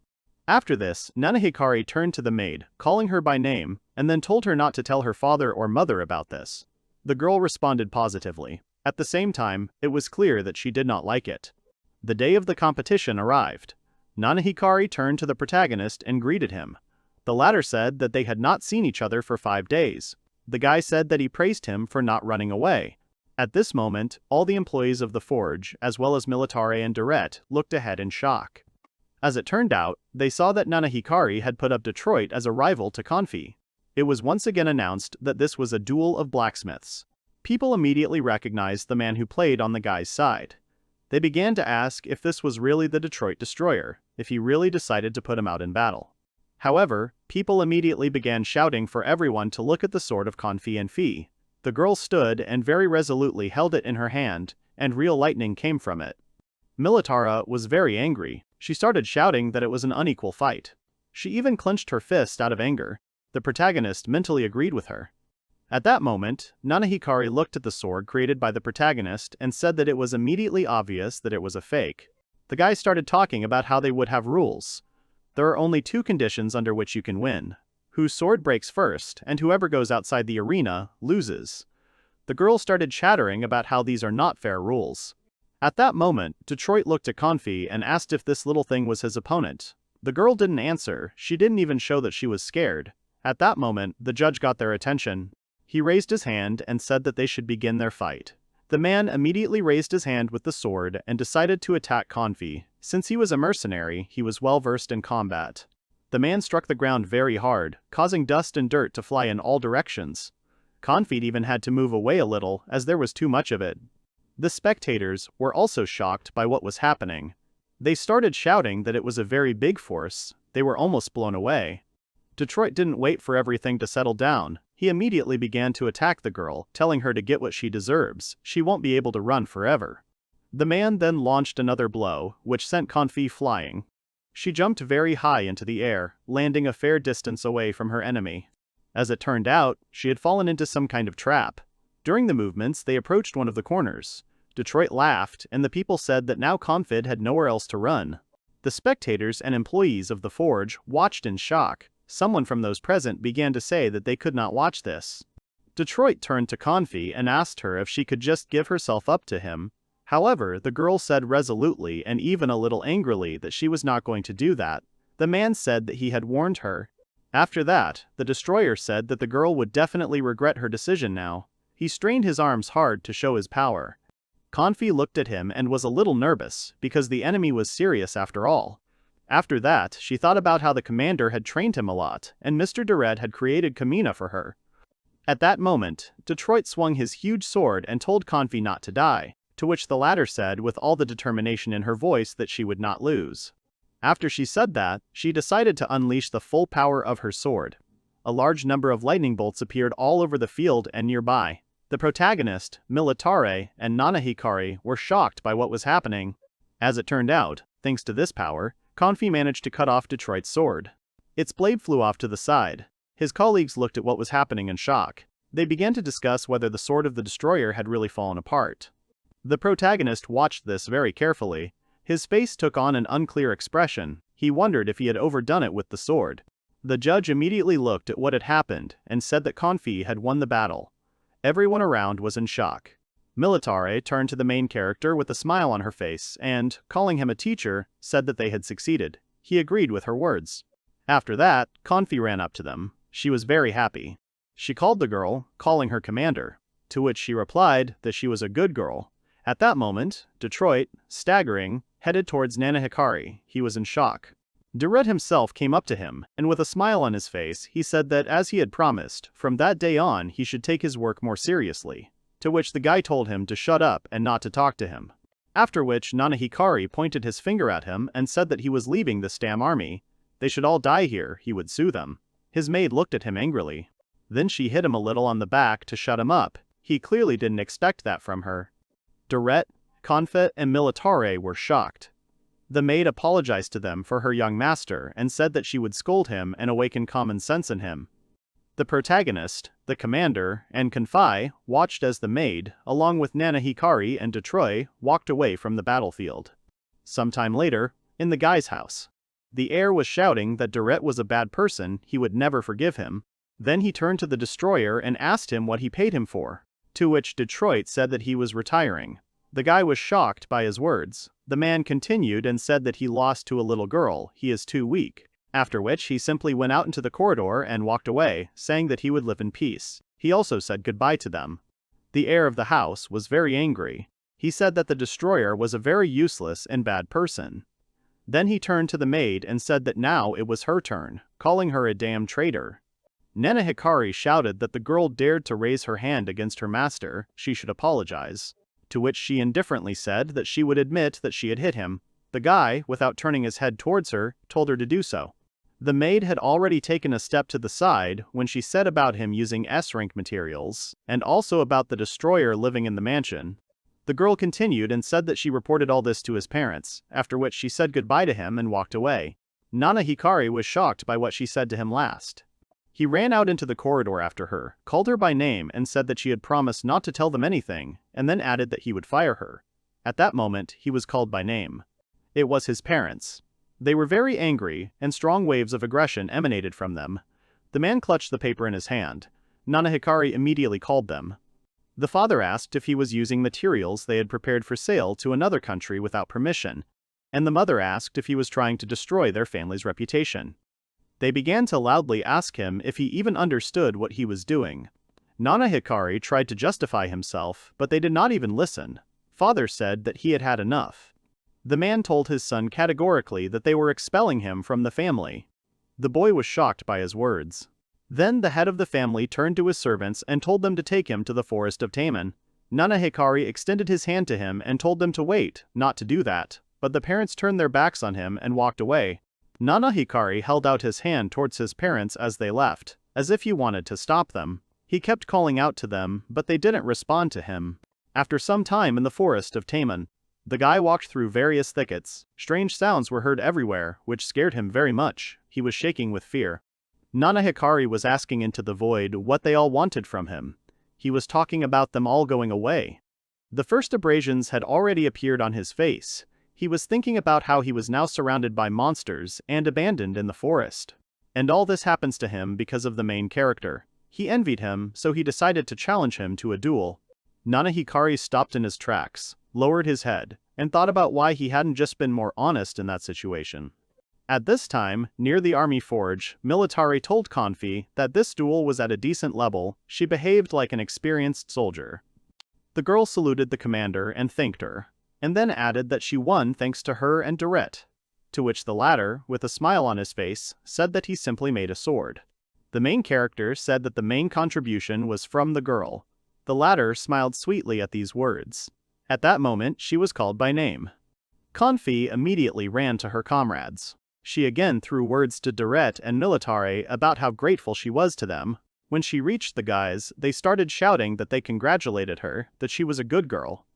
After this, Nana Hikari turned to the maid, calling her by name, and then told her not to tell her father or mother about this. The girl responded positively. At the same time, it was clear that she did not like it. The day of the competition arrived. Nana Hikari turned to the protagonist and greeted him. The latter said that they had not seen each other for 5 days. The guy said that he praised him for not running away. At this moment, all the employees of the forge, as well as Militar and Deret, looked ahead in shock. As it turned out, they saw that Nana Hikari had put up Detroit as a rival to Kanfi. It was once again announced that this was a duel of blacksmiths. People immediately recognized the man who played on the guy's side. They began to ask if this was really the Detroit destroyer, if he really decided to put him out in battle. However, people immediately began shouting for everyone to look at the sword of Kanfi and Fi. The girl stood and very resolutely held it in her hand, and real lightning came from it. Militar was very angry. She started shouting that it was an unequal fight. She even clenched her fist out of anger. The protagonist mentally agreed with her. At that moment, Nana Hikari looked at the sword created by the protagonist and said that it was immediately obvious that it was a fake. The guy started talking about how they would have rules. There are only 2 conditions under which you can win. Whose sword breaks first, and whoever goes outside the arena, loses. The girl started chattering about how these are not fair rules. At that moment, Detroit looked at Kanfi and asked if this little thing was his opponent. The girl didn't answer. She didn't even show that she was scared. At that moment, the judge got their attention. He raised his hand and said that they should begin their fight. The man immediately raised his hand with the sword and decided to attack Kanfi. Since he was a mercenary, he was well versed in combat. The man struck the ground very hard, causing dust and dirt to fly in all directions. Kanfi even had to move away a little as there was too much of it. The spectators were also shocked by what was happening. They started shouting that it was a very big force. They were almost blown away. Detroit didn't wait for everything to settle down. He immediately began to attack the girl, telling her to get what she deserves. She won't be able to run forever. The man then launched another blow, which sent Kanfi flying. She jumped very high into the air, landing a fair distance away from her enemy. As it turned out, she had fallen into some kind of trap. During the movements, they approached one of the corners. Detroit laughed, and the people said that now Kanfi had nowhere else to run. The spectators and employees of the forge watched in shock. Someone from those present began to say that they could not watch this. Detroit turned to Kanfi and asked her if she could just give herself up to him. However, the girl said resolutely and even a little angrily that she was not going to do that. The man said that he had warned her. After that, the destroyer said that the girl would definitely regret her decision now. He strained his arms hard to show his power. Kanfi looked at him and was a little nervous, because the enemy was serious after all. After that, she thought about how the commander had trained him a lot, and Mr. Deret had created Kamina for her. At that moment, Detroit swung his huge sword and told Kanfi not to die, to which the latter said with all the determination in her voice that she would not lose. After she said that, she decided to unleash the full power of her sword. A large number of lightning bolts appeared all over the field and nearby. The protagonist, Militar, and Nanahikari were shocked by what was happening. As it turned out, thanks to this power, Kanfi managed to cut off Detroit's sword. Its blade flew off to the side. His colleagues looked at what was happening in shock. They began to discuss whether the sword of the destroyer had really fallen apart. The protagonist watched this very carefully. His face took on an unclear expression. He wondered if he had overdone it with the sword. The judge immediately looked at what had happened and said that Kanfi had won the battle. Everyone around was in shock. Militar turned to the main character with a smile on her face and, calling him a teacher, said that they had succeeded. He agreed with her words. After that, Kanfi ran up to them. She was very happy. She called the girl, calling her commander, to which she replied that she was a good girl. At that moment, Detroit, staggering, headed towards Nanahikari. He was in shock. Deret himself came up to him, and with a smile on his face, he said that as he had promised, from that day on he should take his work more seriously. To which the guy told him to shut up and not to talk to him. After which Nanahikari pointed his finger at him and said that he was leaving the Stam army. They should all die here, he would sue them. His maid looked at him angrily. Then she hit him a little on the back to shut him up. He clearly didn't expect that from her. Deret, Kanfi, and Militar were shocked. The maid apologized to them for her young master and said that she would scold him and awaken common sense in him. The protagonist, the commander, and Kanfi watched as the maid, along with Nanahikari and Detroit, walked away from the battlefield. Sometime later, in the guy's house, the heir was shouting that Deret was a bad person, he would never forgive him. Then he turned to the destroyer and asked him what he paid him for, to which Detroit said that he was retiring. The guy was shocked by his words. The man continued and said that he lost to a little girl, he is too weak. After which he simply went out into the corridor and walked away, saying that he would live in peace. He also said goodbye to them. The heir of the house was very angry. He said that the destroyer was a very useless and bad person. Then he turned to the maid and said that now it was her turn, calling her a damn traitor. Nanahikari shouted that the girl dared to raise her hand against her master, she should apologize. To which she indifferently said that she would admit that she had hit him. The guy, without turning his head towards her, told her to do so. The maid had already taken a step to the side when she said about him using S-rank materials, and also about the destroyer living in the mansion. The girl continued and said that she reported all this to his parents, after which she said goodbye to him and walked away. Nanahikari was shocked by what she said to him last. He ran out into the corridor after her, called her by name and said that she had promised not to tell them anything, and then added that he would fire her. At that moment, he was called by name. It was his parents. They were very angry, and strong waves of aggression emanated from them. The man clutched the paper in his hand. Nanahikari immediately called them. The father asked if he was using materials they had prepared for sale to another country without permission, and the mother asked if he was trying to destroy their family's reputation. They began to loudly ask him if he even understood what he was doing. Nana Hikari tried to justify himself, but they did not even listen. Father said that he had had enough. The man told his son categorically that they were expelling him from the family. The boy was shocked by his words. Then the head of the family turned to his servants and told them to take him to the forest of Taman. Nana Hikari extended his hand to him and told them to wait, not to do that, but the parents turned their backs on him and walked away. Nana Hikari held out his hand towards his parents as they left, as if he wanted to stop them. He kept calling out to them, but they didn't respond to him. After some time in the forest of Taman, the guy walked through various thickets. Strange sounds were heard everywhere, which scared him very much. He was shaking with fear. Nana Hikari was asking into the void what they all wanted from him. He was talking about them all going away. The first abrasions had already appeared on his face. He was thinking about how he was now surrounded by monsters and abandoned in the forest. And all this happens to him because of the main character. He envied him, so he decided to challenge him to a duel. Nana Hikari stopped in his tracks, lowered his head, and thought about why he hadn't just been more honest in that situation. At this time, near the army forge, Militar told Konfi that this duel was at a decent level. She behaved like an experienced soldier. The girl saluted the commander and thanked her, and then added that she won thanks to her and Deret, to which the latter, with a smile on his face, said that he simply made a sword. The main character said that the main contribution was from the girl. The latter smiled sweetly at these words. At that moment, she was called by name. Konfi immediately ran to her comrades. She again threw words to Deret and Militar about how grateful she was to them. When she reached the guys, they started shouting that they congratulated her, that she was a good girl.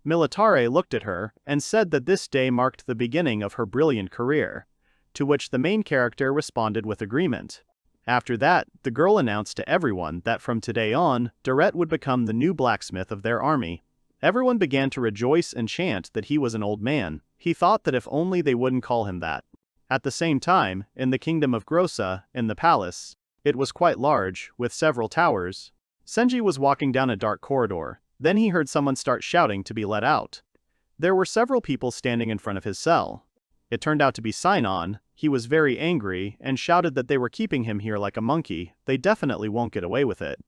Militar looked at her and said that this day marked the beginning of her brilliant career, to which the main character responded with agreement. After that, the girl announced to everyone that from today on, Deret would become the new blacksmith of their army. Everyone began to rejoice and chant that he was an old man. He thought that if only they wouldn't call him that. At the same time, in the kingdom of Grossa, in the palace, it was quite large, with several towers. Senji was walking down a dark corridor. Then he heard someone start shouting to be let out. There were several people standing in front of his cell. It turned out to be Sinon. He was very angry and shouted that they were keeping him here like a monkey. They definitely won't get away with it.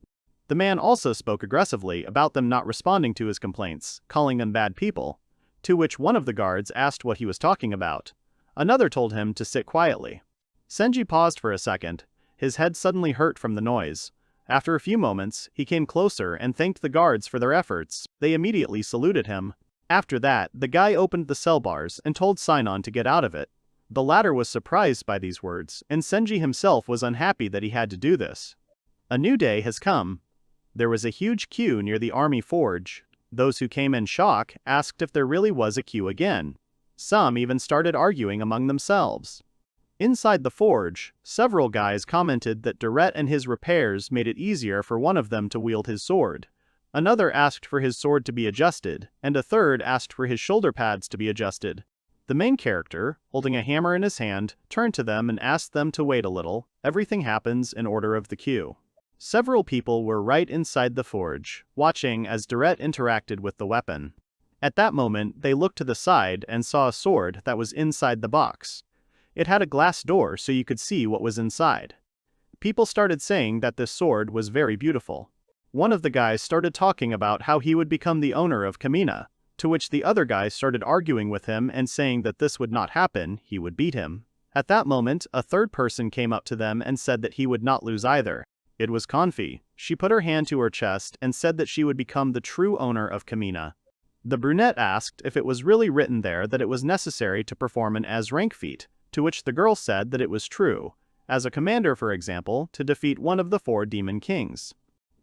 The man also spoke aggressively about them not responding to his complaints, calling them bad people, to which one of the guards asked what he was talking about. Another told him to sit quietly. Senji paused for a second. His head suddenly hurt from the noise. After a few moments, he came closer and thanked the guards for their efforts. They immediately saluted him. After that, the guy opened the cell bars and told Sinon to get out of it. The latter was surprised by these words, and Senji himself was unhappy that he had to do this. A new day has come. There was a huge queue near the army forge. Those who came in shock asked if there really was a queue again. Some even started arguing among themselves. Inside the forge, several guys commented that Deret and his repairs made it easier for one of them to wield his sword. Another asked for his sword to be adjusted, and a third asked for his shoulder pads to be adjusted. The main character, holding a hammer in his hand, turned to them and asked them to wait a little. Everything happens in order of the queue. Several people were right inside the forge, watching as Deret interacted with the weapon. At that moment, they looked to the side and saw a sword that was inside the box. It had a glass door so you could see what was inside. People started saying that this sword was very beautiful. One of the guys started talking about how he would become the owner of Kamina, to which the other guy started arguing with him and saying that this would not happen, he would beat him. At that moment, a third person came up to them and said that he would not lose either. It was Konfi. She put her hand to her chest and said that she would become the true owner of Kamina. The brunette asked if it was really written there that it was necessary to perform an S-rank feat, to which the girl said that it was true, as a commander for example, to defeat one of the 4 demon kings.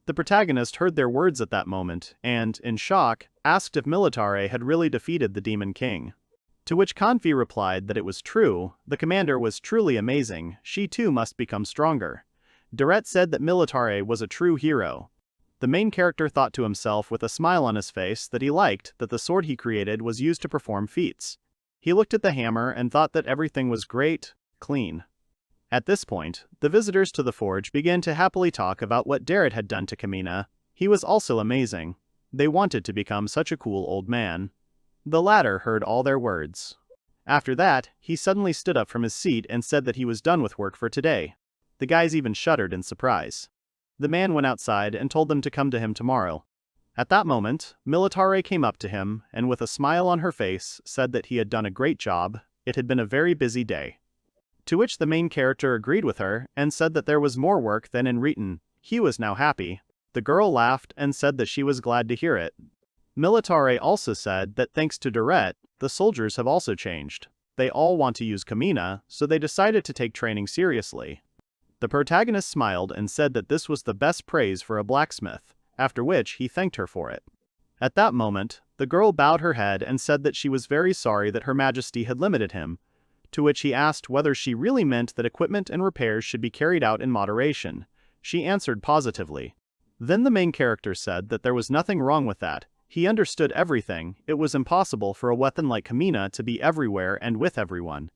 The protagonist heard their words at that moment, and, in shock, asked if Militar had really defeated the demon king. To which Konfi replied that it was true. The commander was truly amazing, she too must become stronger. Deret said that Militar was a true hero. The main character thought to himself with a smile on his face that he liked that the sword he created was used to perform feats. He looked at the hammer and thought that everything was great, clean. At this point, the visitors to the forge began to happily talk about what Deret had done to Kamina. He was also amazing. They wanted to become such a cool old man. The latter heard all their words. After that, he suddenly stood up from his seat and said that he was done with work for today. The guys even shuddered in surprise. The man went outside and told them to come to him tomorrow. At that moment, Militar came up to him and with a smile on her face said that he had done a great job, it had been a very busy day. To which the main character agreed with her and said that there was more work than in written. He was now happy. The girl laughed and said that she was glad to hear it. Militar also said that thanks to Deret, the soldiers have also changed. They all want to use Kamina, so they decided to take training seriously. The protagonist smiled and said that this was the best praise for a blacksmith, after which he thanked her for it. At that moment, the girl bowed her head and said that she was very sorry that Her Majesty had limited him, to which he asked whether she really meant that equipment and repairs should be carried out in moderation. She answered positively. Then the main character said that there was nothing wrong with that. He understood everything. It was impossible for a weapon like Kamina to be everywhere and with everyone.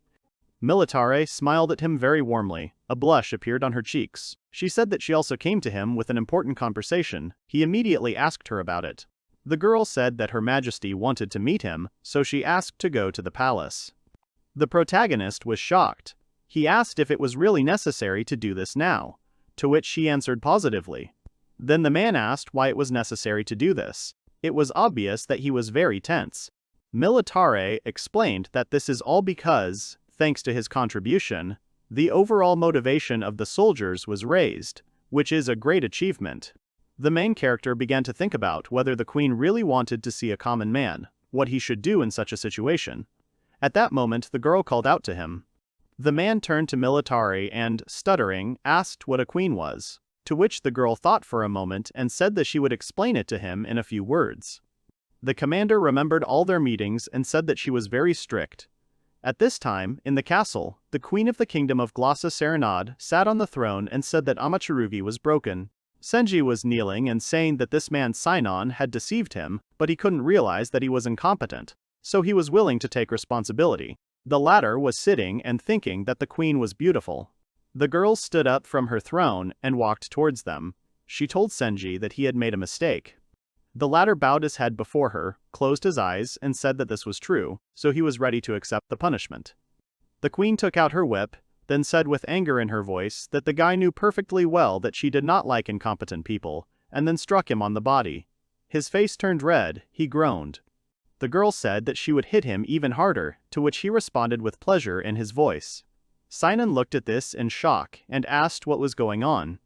Militar smiled at him very warmly. A blush appeared on her cheeks. She said that she also came to him with an important conversation. He immediately asked her about it. The girl said that Her Majesty wanted to meet him, so she asked to go to the palace. The protagonist was shocked. He asked if it was really necessary to do this now, to which she answered positively. Then the man asked why it was necessary to do this. It was obvious that he was very tense. Militar explained that this is all because, thanks to his contribution, the overall motivation of the soldiers was raised, which is a great achievement. The main character began to think about whether the queen really wanted to see a common man, what he should do in such a situation. At that moment the girl called out to him. The man turned to Militar and, stuttering, asked what a queen was, to which the girl thought for a moment and said that she would explain it to him in a few words. The commander remembered all their meetings and said that she was very strict. At this time, in the castle, the queen of the kingdom of Glossa Serenade sat on the throne and said that Amachirugi was broken. Senji was kneeling and saying that this man Sinon had deceived him, but he couldn't realize that he was incompetent, so he was willing to take responsibility. The latter was sitting and thinking that the queen was beautiful. The girl stood up from her throne and walked towards them. She told Senji that he had made a mistake. The latter bowed his head before her, closed his eyes, and said that this was true, so he was ready to accept the punishment. The queen took out her whip, then said with anger in her voice that the guy knew perfectly well that she did not like incompetent people, and then struck him on the body. His face turned red, he groaned. The girl said that she would hit him even harder, to which he responded with pleasure in his voice. Sinon looked at this in shock and asked what was going on.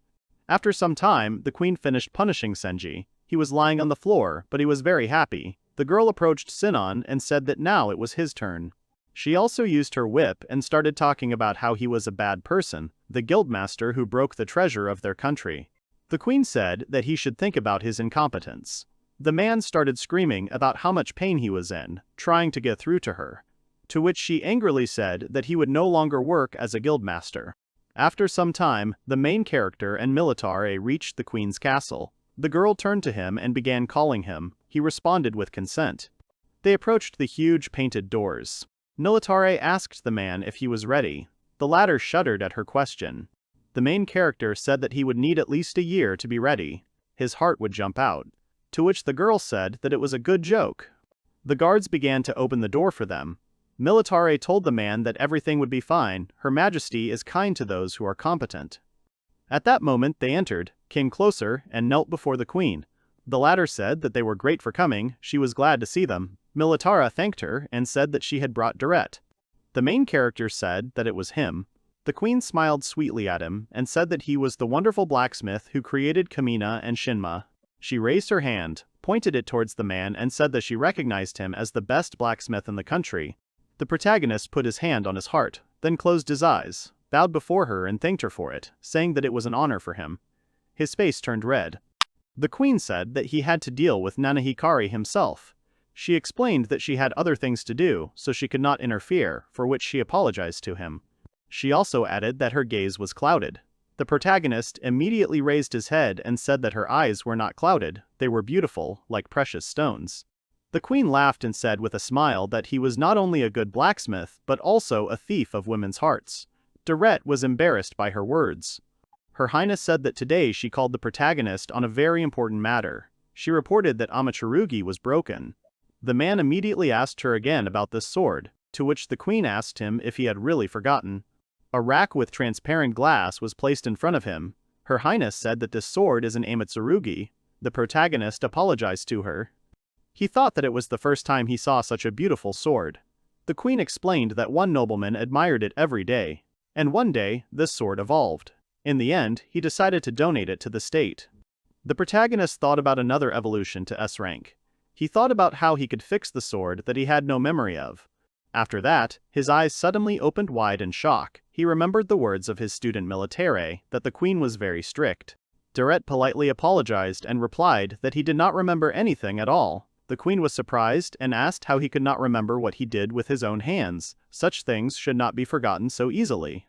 After some time, the queen finished punishing Senji. He was lying on the floor, but he was very happy. The girl approached Sinon and said that now it was his turn. She also used her whip and started talking about how he was a bad person, the guildmaster who broke the treasure of their country. The queen said that he should think about his incompetence. The man started screaming about how much pain he was in, trying to get through to her, to which she angrily said that he would no longer work as a guildmaster. After some time, the main character and Militar reached the queen's castle. The girl turned to him and began calling him. He responded with consent. They approached the huge painted doors. Militar asked the man if he was ready. The latter shuddered at her question. The main character said that he would need at least a year to be ready. His heart would jump out. To which the girl said that it was a good joke. The guards began to open the door for them. Militar told the man that everything would be fine. Her Majesty is kind to those who are competent. At that moment they entered, came closer, and knelt before the queen. The latter said that they were great for coming, she was glad to see them. Militar thanked her and said that she had brought Deret. The main character said that it was him. The queen smiled sweetly at him and said that he was the wonderful blacksmith who created Kamina and Shinma. She raised her hand, pointed it towards the man and said that she recognized him as the best blacksmith in the country. The protagonist put his hand on his heart, then closed his eyes, bowed before her and thanked her for it, saying that it was an honor for him. His face turned red. The queen said that he had to deal with Nanahikari himself. She explained that she had other things to do, so she could not interfere, for which she apologized to him. She also added that her gaze was clouded. The protagonist immediately raised his head and said that her eyes were not clouded, they were beautiful, like precious stones. The queen laughed and said with a smile that he was not only a good blacksmith, but also a thief of women's hearts. Deret was embarrassed by her words. Her Highness said that today she called the protagonist on a very important matter. She reported that Amachirugi was broken. The man immediately asked her again about this sword, to which the queen asked him if he had really forgotten. A rack with transparent glass was placed in front of him. Her Highness said that this sword is an Amatsurugi. The protagonist apologized to her. He thought that it was the first time he saw such a beautiful sword. The queen explained that one nobleman admired it every day, and one day, this sword evolved. In the end, he decided to donate it to the state. The protagonist thought about another evolution to S rank. He thought about how he could fix the sword that he had no memory of. After that, his eyes suddenly opened wide in shock. He remembered the words of his student Militar that the queen was very strict. Deret politely apologized and replied that he did not remember anything at all. The queen was surprised and asked how he could not remember what he did with his own hands. Such things should not be forgotten so easily.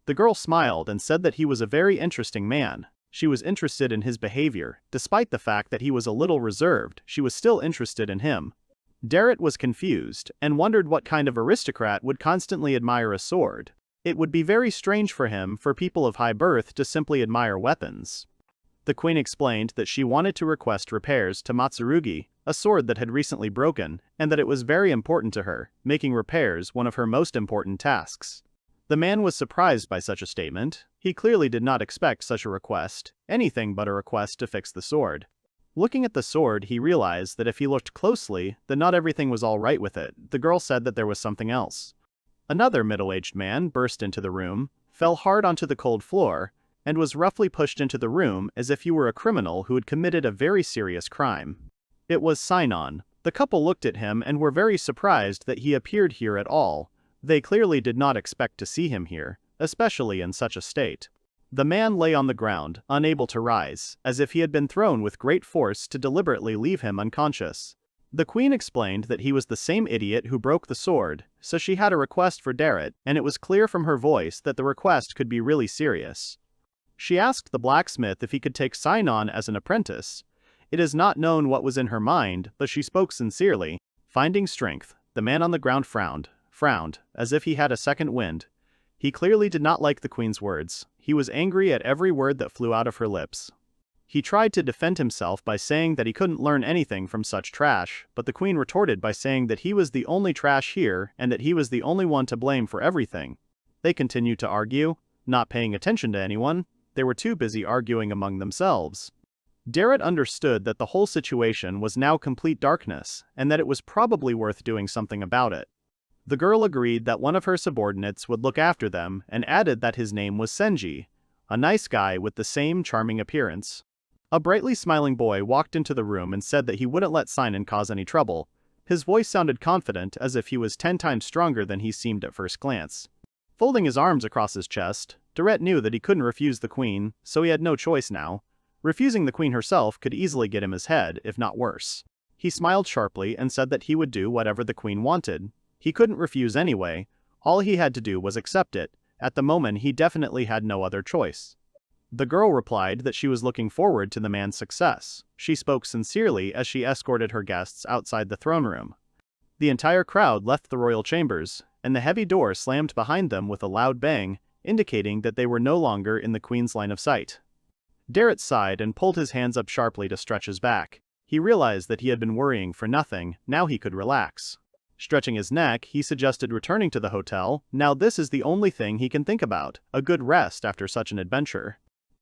The girl smiled and said that he was a very interesting man. She was interested in his behavior. Despite the fact that he was a little reserved, she was still interested in him. Deret was confused and wondered what kind of aristocrat would constantly admire a sword. It would be very strange for him for people of high birth to simply admire weapons. The queen explained that she wanted to request repairs to Matsurugi, a sword that had recently broken, and that it was very important to her, making repairs one of her most important tasks. The man was surprised by such a statement. He clearly did not expect such a request, anything but a request to fix the sword. Looking at the sword, he realized that if he looked closely, then not everything was all right with it. The girl said that there was something else. Another middle-aged man burst into the room, fell hard onto the cold floor, and was roughly pushed into the room as if he were a criminal who had committed a very serious crime. It was Sinon. The couple looked at him and were very surprised that he appeared here at all. They clearly did not expect to see him here, especially in such a state. The man lay on the ground, unable to rise, as if he had been thrown with great force to deliberately leave him unconscious. The queen explained that he was the same idiot who broke the sword, so she had a request for Deret, and it was clear from her voice that the request could be really serious. She asked the blacksmith if he could take Sinon as an apprentice. It is not known what was in her mind, but she spoke sincerely. Finding strength, the man on the ground frowned, as if he had a second wind. He clearly did not like the queen's words. He was angry at every word that flew out of her lips. He tried to defend himself by saying that he couldn't learn anything from such trash, but the queen retorted by saying that he was the only trash here and that he was the only one to blame for everything. They continued to argue, not paying attention to anyone. They were too busy arguing among themselves. Deret understood that the whole situation was now complete darkness, and that it was probably worth doing something about it. The girl agreed that one of her subordinates would look after them and added that his name was Senji, a nice guy with the same charming appearance. A brightly smiling boy walked into the room and said that he wouldn't let Sinon cause any trouble. His voice sounded confident, as if he was 10 times stronger than he seemed at first glance. Folding his arms across his chest, Deret knew that he couldn't refuse the queen, so he had no choice now. Refusing the queen herself could easily get him his head, if not worse. He smiled sharply and said that he would do whatever the queen wanted. He couldn't refuse anyway. All he had to do was accept it. At the moment, he definitely had no other choice. The girl replied that she was looking forward to the man's success. She spoke sincerely as she escorted her guests outside the throne room. The entire crowd left the royal chambers, and the heavy door slammed behind them with a loud bang, indicating that they were no longer in the queen's line of sight. Deret sighed and pulled his hands up sharply to stretch his back. He realized that he had been worrying for nothing. Now he could relax. Stretching his neck, he suggested returning to the hotel. Now this is the only thing he can think about, a good rest after such an adventure.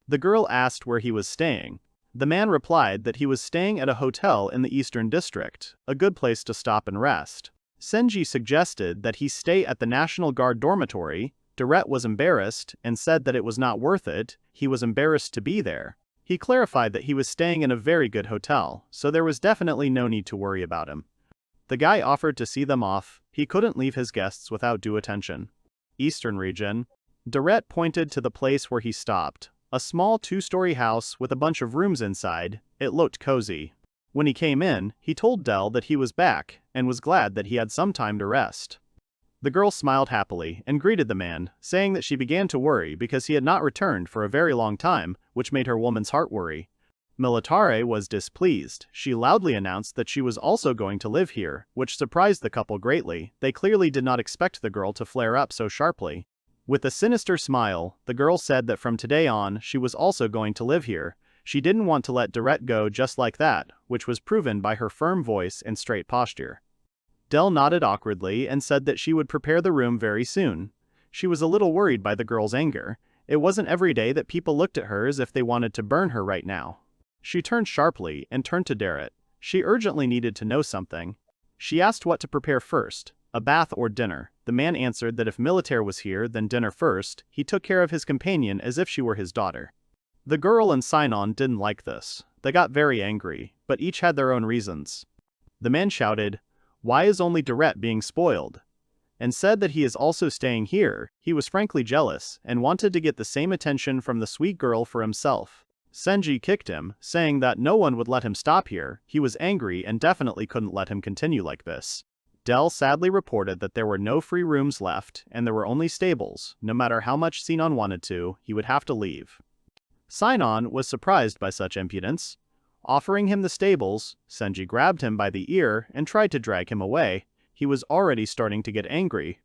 The girl asked where he was staying. The man replied that he was staying at a hotel in the Eastern District, a good place to stop and rest. Senji suggested that he stay at the National Guard dormitory. Deret was embarrassed and said that it was not worth it. He was embarrassed to be there. He clarified that he was staying in a very good hotel, so there was definitely no need to worry about him. The guy offered to see them off. He couldn't leave his guests without due attention. Eastern region. Deret pointed to the place where he stopped. A small 2-story house with a bunch of rooms inside. It looked cozy. When he came in, he told Dell that he was back and was glad that he had some time to rest. The girl smiled happily and greeted the man, saying that she began to worry because he had not returned for a very long time, which made her woman's heart worry. Militar was displeased. She loudly announced that she was also going to live here, which surprised the couple greatly. They clearly did not expect the girl to flare up so sharply. With a sinister smile, the girl said that from today on, she was also going to live here. She didn't want to let Deret go just like that, which was proven by her firm voice and straight posture. Dell nodded awkwardly and said that she would prepare the room very soon. She was a little worried by the girl's anger, It wasn't every day that people looked at her as if they wanted to burn her right now. She turned sharply and turned to Deret. She urgently needed to know something. She asked what to prepare first, a bath or dinner. The man answered that if Militar was here, then dinner first. He took care of his companion as if she were his daughter. The girl and Sinon didn't like this. They got very angry, but each had their own reasons. The man shouted, "Why is only Deret being spoiled?" and said that he is also staying here. He was frankly jealous and wanted to get the same attention from the sweet girl for himself. Senji kicked him, saying that no one would let him stop here. He was angry and definitely couldn't let him continue like this. Dell sadly reported that there were no free rooms left and there were only stables. No matter how much Sinon wanted to, he would have to leave. Sinon was surprised by such impudence. Offering him the stables, Senji grabbed him by the ear and tried to drag him away. He was already starting to get angry.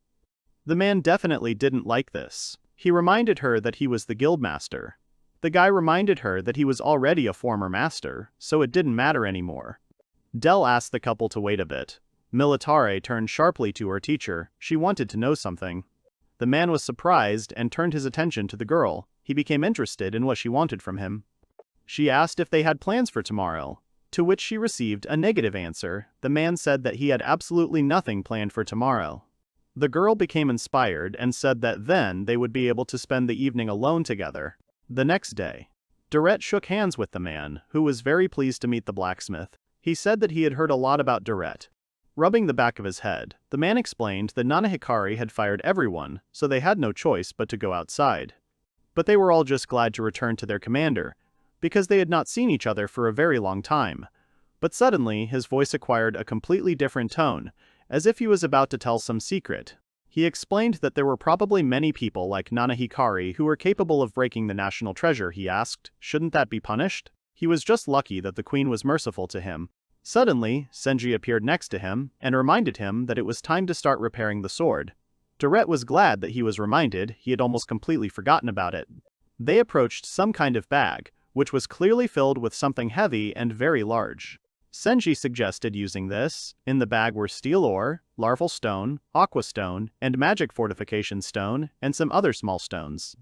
The man definitely didn't like this. He reminded her that he was the guildmaster. The guy reminded her that he was already a former master, so it didn't matter anymore. Dell asked the couple to wait a bit. Militar turned sharply to her teacher. She wanted to know something. The man was surprised and turned his attention to the girl. He became interested in what she wanted from him. She asked if they had plans for tomorrow, to which she received a negative answer. The man said that he had absolutely nothing planned for tomorrow. The girl became inspired and said that then they would be able to spend the evening alone together. The next day, Deret shook hands with the man, who was very pleased to meet the blacksmith. He said that he had heard a lot about Deret. Rubbing the back of his head, the man explained that Nana Hikari had fired everyone, so they had no choice but to go outside. But they were all just glad to return to their commander, because they had not seen each other for a very long time. But suddenly, his voice acquired a completely different tone, as if he was about to tell some secret. He explained that there were probably many people like Nana Hikari who were capable of breaking the national treasure. He asked, shouldn't that be punished? He was just lucky that the queen was merciful to him. Suddenly, Senji appeared next to him and reminded him that it was time to start repairing the sword. Deret was glad that he was reminded. He had almost completely forgotten about it. They approached some kind of bag, which was clearly filled with something heavy and very large. Senji suggested using this. In the bag were steel ore, larval stone, aqua stone, and magic fortification stone, and some other small stones.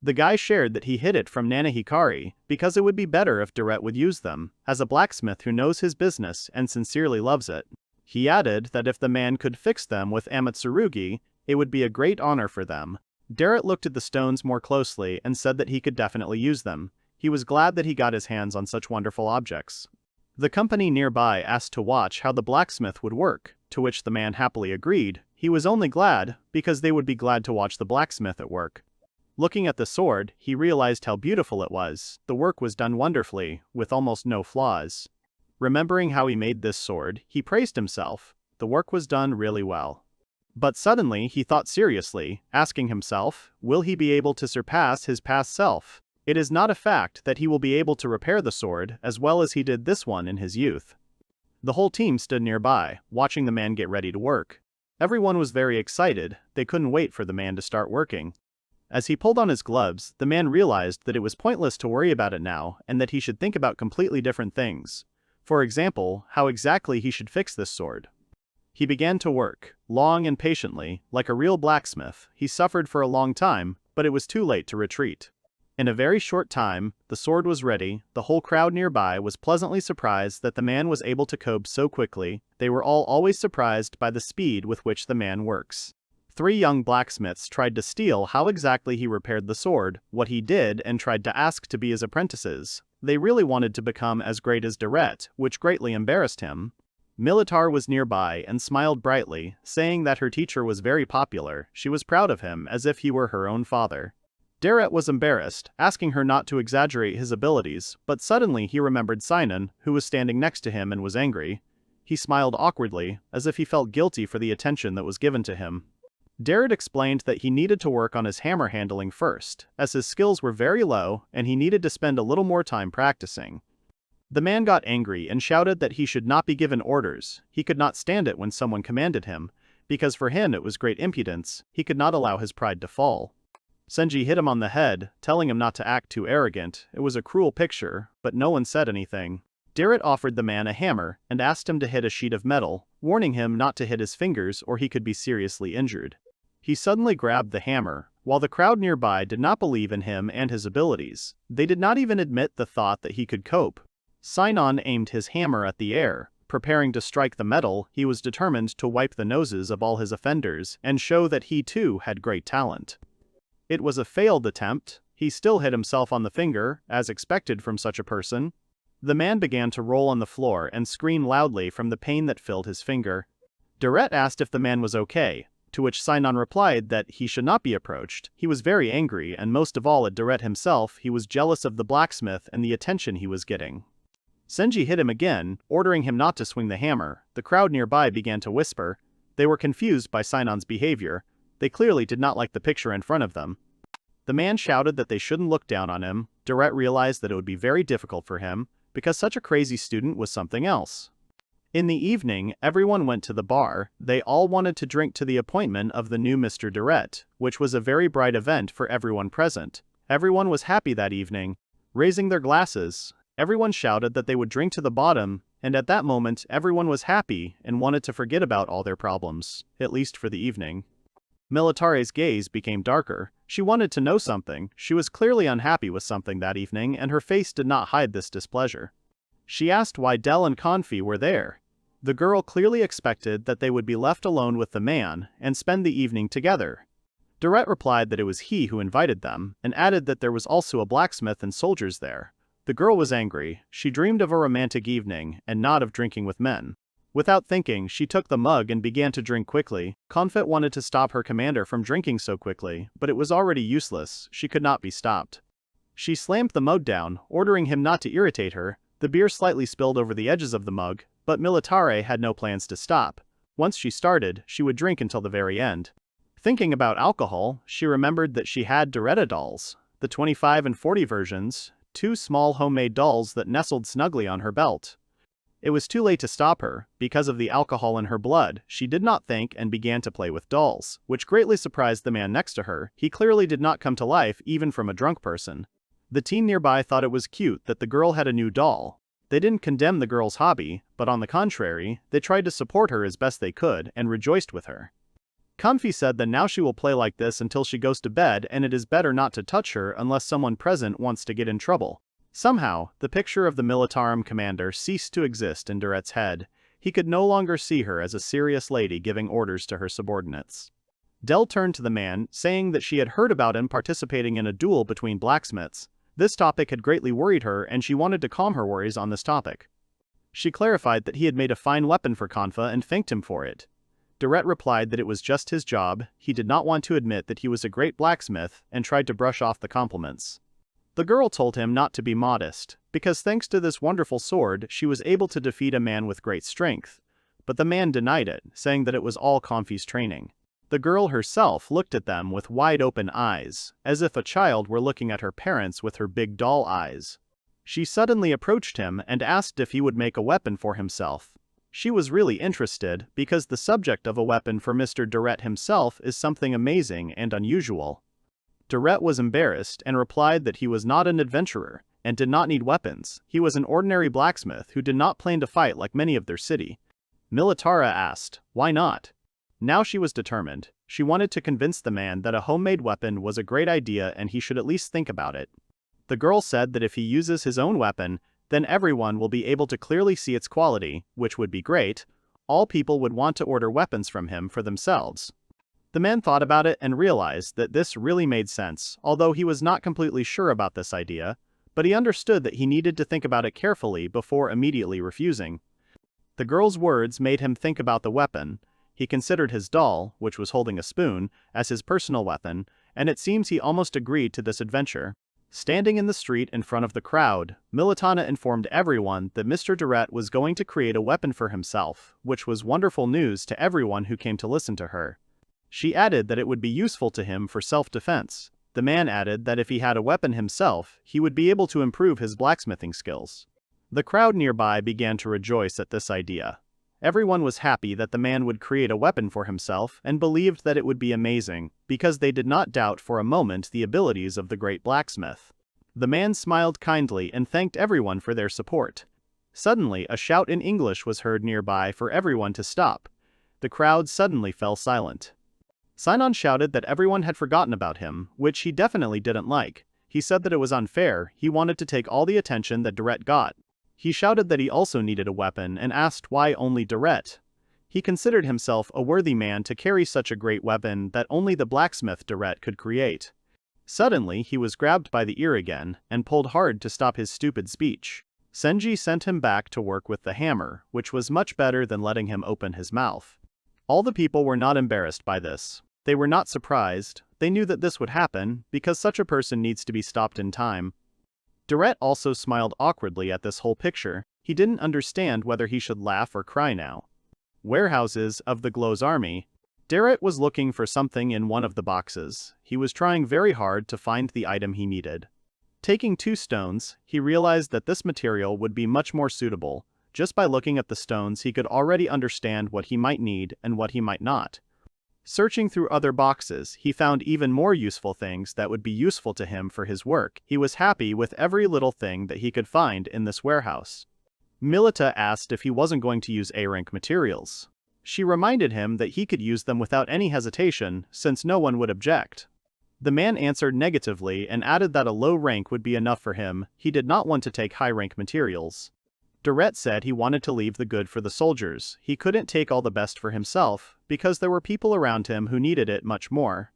The guy shared that he hid it from Nana Hikari because it would be better if Deret would use them, as a blacksmith who knows his business and sincerely loves it. He added that if the man could fix them with Amatsurugi, it would be a great honor for them. Deret looked at the stones more closely and said that he could definitely use them. He was glad that he got his hands on such wonderful objects. The company nearby asked to watch how the blacksmith would work, to which the man happily agreed. He was only glad because they would be glad to watch the blacksmith at work. Looking at the sword, he realized how beautiful it was. The work was done wonderfully, with almost no flaws. Remembering how he made this sword, he praised himself. The work was done really well. But suddenly he thought seriously, asking himself, will he be able to surpass his past self? It is not a fact that he will be able to repair the sword as well as he did this one in his youth. The whole team stood nearby, watching the man get ready to work. Everyone was very excited. They couldn't wait for the man to start working. As he pulled on his gloves, the man realized that it was pointless to worry about it now and that he should think about completely different things. For example, how exactly he should fix this sword. He began to work, long and patiently, like a real blacksmith. He suffered for a long time, but it was too late to retreat. In a very short time, the sword was ready. The whole crowd nearby was pleasantly surprised that the man was able to cope so quickly. They were all always surprised by the speed with which the man works. 3 young blacksmiths tried to steal how exactly he repaired the sword, what he did, and tried to ask to be his apprentices. They really wanted to become as great as Deret, which greatly embarrassed him. Militar was nearby and smiled brightly, saying that her teacher was very popular. She was proud of him as if he were her own father. Deret was embarrassed, asking her not to exaggerate his abilities, but suddenly he remembered Sinon, who was standing next to him and was angry. He smiled awkwardly, as if he felt guilty for the attention that was given to him. Deret explained that he needed to work on his hammer handling first, as his skills were very low and he needed to spend a little more time practicing. The man got angry and shouted that he should not be given orders. He could not stand it when someone commanded him, because for him it was great impudence. He could not allow his pride to fall. Senji hit him on the head, telling him not to act too arrogant. It was a cruel picture, but no one said anything. Deret offered the man a hammer and asked him to hit a sheet of metal, warning him not to hit his fingers or he could be seriously injured. He suddenly grabbed the hammer, While the crowd nearby did not believe in him and his abilities, they did not even admit the thought that he could cope. Zenin aimed his hammer at the air. Preparing to strike the metal, he was determined to wipe the noses of all his offenders and show that he too had great talent. It was a failed attempt. He still hit himself on the finger, as expected from such a person. The man began to roll on the floor and scream loudly from the pain that filled his finger. Deret asked if the man was okay, to which Zenin replied that he should not be approached. He was very angry, and most of all at Deret himself, he was jealous of the blacksmith and the attention he was getting. Senji hit him again, ordering him not to swing the hammer. The crowd nearby began to whisper. They were confused by Zenin's behavior. They clearly did not like the picture in front of them. The man shouted that they shouldn't look down on him. Deret realized that it would be very difficult for him, because such a crazy student was something else. In the evening, everyone went to the bar. They all wanted to drink to the appointment of the new Mr. Deret, which was a very bright event for everyone present. Everyone was happy that evening. Raising their glasses, everyone shouted that they would drink to the bottom, and at that moment everyone was happy and wanted to forget about all their problems, at least for the evening. Militare's gaze became darker. She wanted to know something. She was clearly unhappy with something that evening, and her face did not hide this displeasure. She asked why Del and Confi were there. The girl clearly expected that they would be left alone with the man and spend the evening together. Deret replied that it was he who invited them, and added that there was also a blacksmith and soldiers there. The girl was angry. She dreamed of a romantic evening, and not of drinking with men. Without thinking, she took the mug and began to drink quickly. Confit wanted to stop her commander from drinking so quickly, but it was already useless. She could not be stopped. She slammed the mug down, ordering him not to irritate her. The beer slightly spilled over the edges of the mug, but Militare had no plans to stop. Once she started, she would drink until the very end. Thinking about alcohol, she remembered that she had Deret dolls, the 25 and 40 versions, 2 small homemade dolls that nestled snugly on her belt. It was too late to stop her. Because of the alcohol in her blood, she did not think and began to play with dolls, which greatly surprised the man next to her. He clearly did not come to life even from a drunk person. The teen nearby thought it was cute that the girl had a new doll. They didn't condemn the girl's hobby, but on the contrary, they tried to support her as best they could and rejoiced with her. Comfy said that now she will play like this until she goes to bed, and it is better not to touch her unless someone present wants to get in trouble. Somehow, the picture of the Militarum commander ceased to exist in Deret's head. He could no longer see her as a serious lady giving orders to her subordinates. Del turned to the man, saying that she had heard about him participating in a duel between blacksmiths. This topic had greatly worried her, and she wanted to calm her worries on this topic. She clarified that he had made a fine weapon for Konfa and thanked him for it. Deret replied that it was just his job. He did not want to admit that he was a great blacksmith and tried to brush off the compliments. The girl told him not to be modest, because thanks to this wonderful sword, she was able to defeat a man with great strength. But the man denied it, saying that it was all Comfy's training. The girl herself looked at them with wide-open eyes, as if a child were looking at her parents with her big doll eyes. She suddenly approached him and asked if he would make a weapon for himself. She was really interested, because the subject of a weapon for Mr. Deret himself is something amazing and unusual. Deret was embarrassed and replied that he was not an adventurer and did not need weapons. He was an ordinary blacksmith who did not plan to fight like many of their city. Militara asked, why not? Now she was determined. She wanted to convince the man that a homemade weapon was a great idea and he should at least think about it. The girl said that if he uses his own weapon, then everyone will be able to clearly see its quality, which would be great. All people would want to order weapons from him for themselves. The man thought about it and realized that this really made sense, although he was not completely sure about this idea, but he understood that he needed to think about it carefully before immediately refusing. The girl's words made him think about the weapon. He considered his doll, which was holding a spoon, as his personal weapon, and it seems he almost agreed to this adventure. Standing in the street in front of the crowd, Militana informed everyone that Mr. Deret was going to create a weapon for himself, which was wonderful news to everyone who came to listen to her. She added that it would be useful to him for self-defense. The man added that if he had a weapon himself, he would be able to improve his blacksmithing skills. The crowd nearby began to rejoice at this idea. Everyone was happy that the man would create a weapon for himself and believed that it would be amazing, because they did not doubt for a moment the abilities of the great blacksmith. The man smiled kindly and thanked everyone for their support. Suddenly, a shout in English was heard nearby for everyone to stop. The crowd suddenly fell silent. Sinon shouted that everyone had forgotten about him, which he definitely didn't like. He said that it was unfair, he wanted to take all the attention that Deret got. He shouted that he also needed a weapon and asked why only Deret. He considered himself a worthy man to carry such a great weapon that only the blacksmith Deret could create. Suddenly, he was grabbed by the ear again and pulled hard to stop his stupid speech. Senji sent him back to work with the hammer, which was much better than letting him open his mouth. All the people were not embarrassed by this. They were not surprised. They knew that this would happen, because such a person needs to be stopped in time. Deret also smiled awkwardly at this whole picture. He didn't understand whether he should laugh or cry now. Warehouses of the Glow's army. Deret was looking for something in one of the boxes. He was trying very hard to find the item he needed. Taking 2 stones, he realized that this material would be much more suitable. Just by looking at the stones, he could already understand what he might need and what he might not. Searching through other boxes, he found even more useful things that would be useful to him for his work. He was happy with every little thing that he could find in this warehouse. Militar asked if he wasn't going to use A-rank materials. She reminded him that he could use them without any hesitation, since no one would object. The man answered negatively and added that a low rank would be enough for him. He did not want to take high-rank materials. Deret said he wanted to leave the good for the soldiers. He couldn't take all the best for himself, because there were people around him who needed it much more.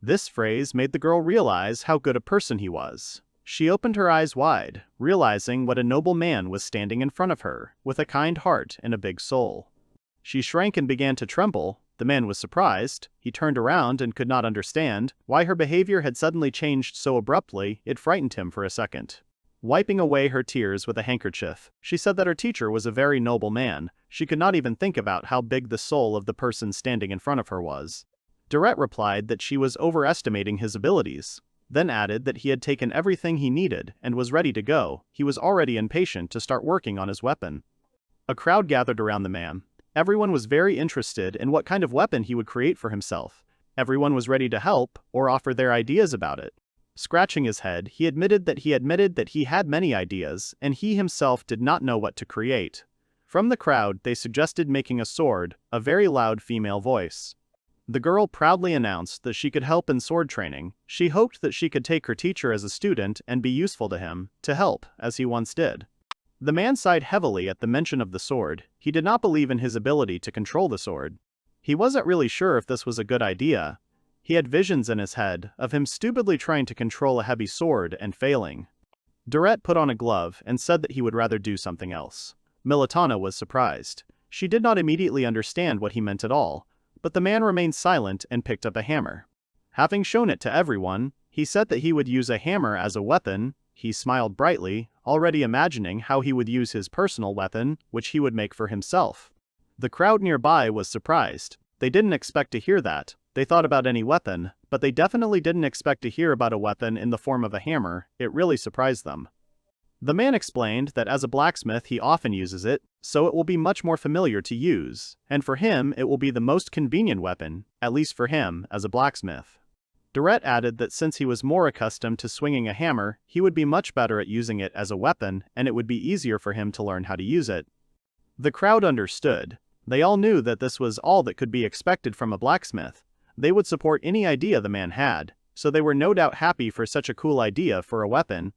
This phrase made the girl realize how good a person he was. She opened her eyes wide, realizing what a noble man was standing in front of her, with a kind heart and a big soul. She shrank and began to tremble. The man was surprised. He turned around and could not understand why her behavior had suddenly changed so abruptly. It frightened him for a second. Wiping away her tears with a handkerchief, she said that her teacher was a very noble man. She could not even think about how big the soul of the person standing in front of her was. Deret replied that she was overestimating his abilities, then added that he had taken everything he needed and was ready to go. He was already impatient to start working on his weapon. A crowd gathered around the man. Everyone was very interested in what kind of weapon he would create for himself. Everyone was ready to help or offer their ideas about it. Scratching his head, he admitted that he had many ideas, and he himself did not know what to create. From the crowd, they suggested making a sword, a very loud female voice. The girl proudly announced that she could help in sword training. She hoped that she could take her teacher as a student and be useful to him, to help, as he once did. The man sighed heavily at the mention of the sword. He did not believe in his ability to control the sword. He wasn't really sure if this was a good idea. He had visions in his head of him stupidly trying to control a heavy sword and failing. Deret put on a glove and said that he would rather do something else. Militana was surprised. She did not immediately understand what he meant at all, but the man remained silent and picked up a hammer. Having shown it to everyone, he said that he would use a hammer as a weapon. He smiled brightly, already imagining how he would use his personal weapon, which he would make for himself. The crowd nearby was surprised. They didn't expect to hear that. They thought about any weapon, but they definitely didn't expect to hear about a weapon in the form of a hammer. It really surprised them. The man explained that as a blacksmith he often uses it, so it will be much more familiar to use, and for him it will be the most convenient weapon, at least for him, as a blacksmith. Deret added that since he was more accustomed to swinging a hammer, he would be much better at using it as a weapon, and it would be easier for him to learn how to use it. The crowd understood. They all knew that this was all that could be expected from a blacksmith. They would support any idea the man had, so they were no doubt happy for such a cool idea for a weapon.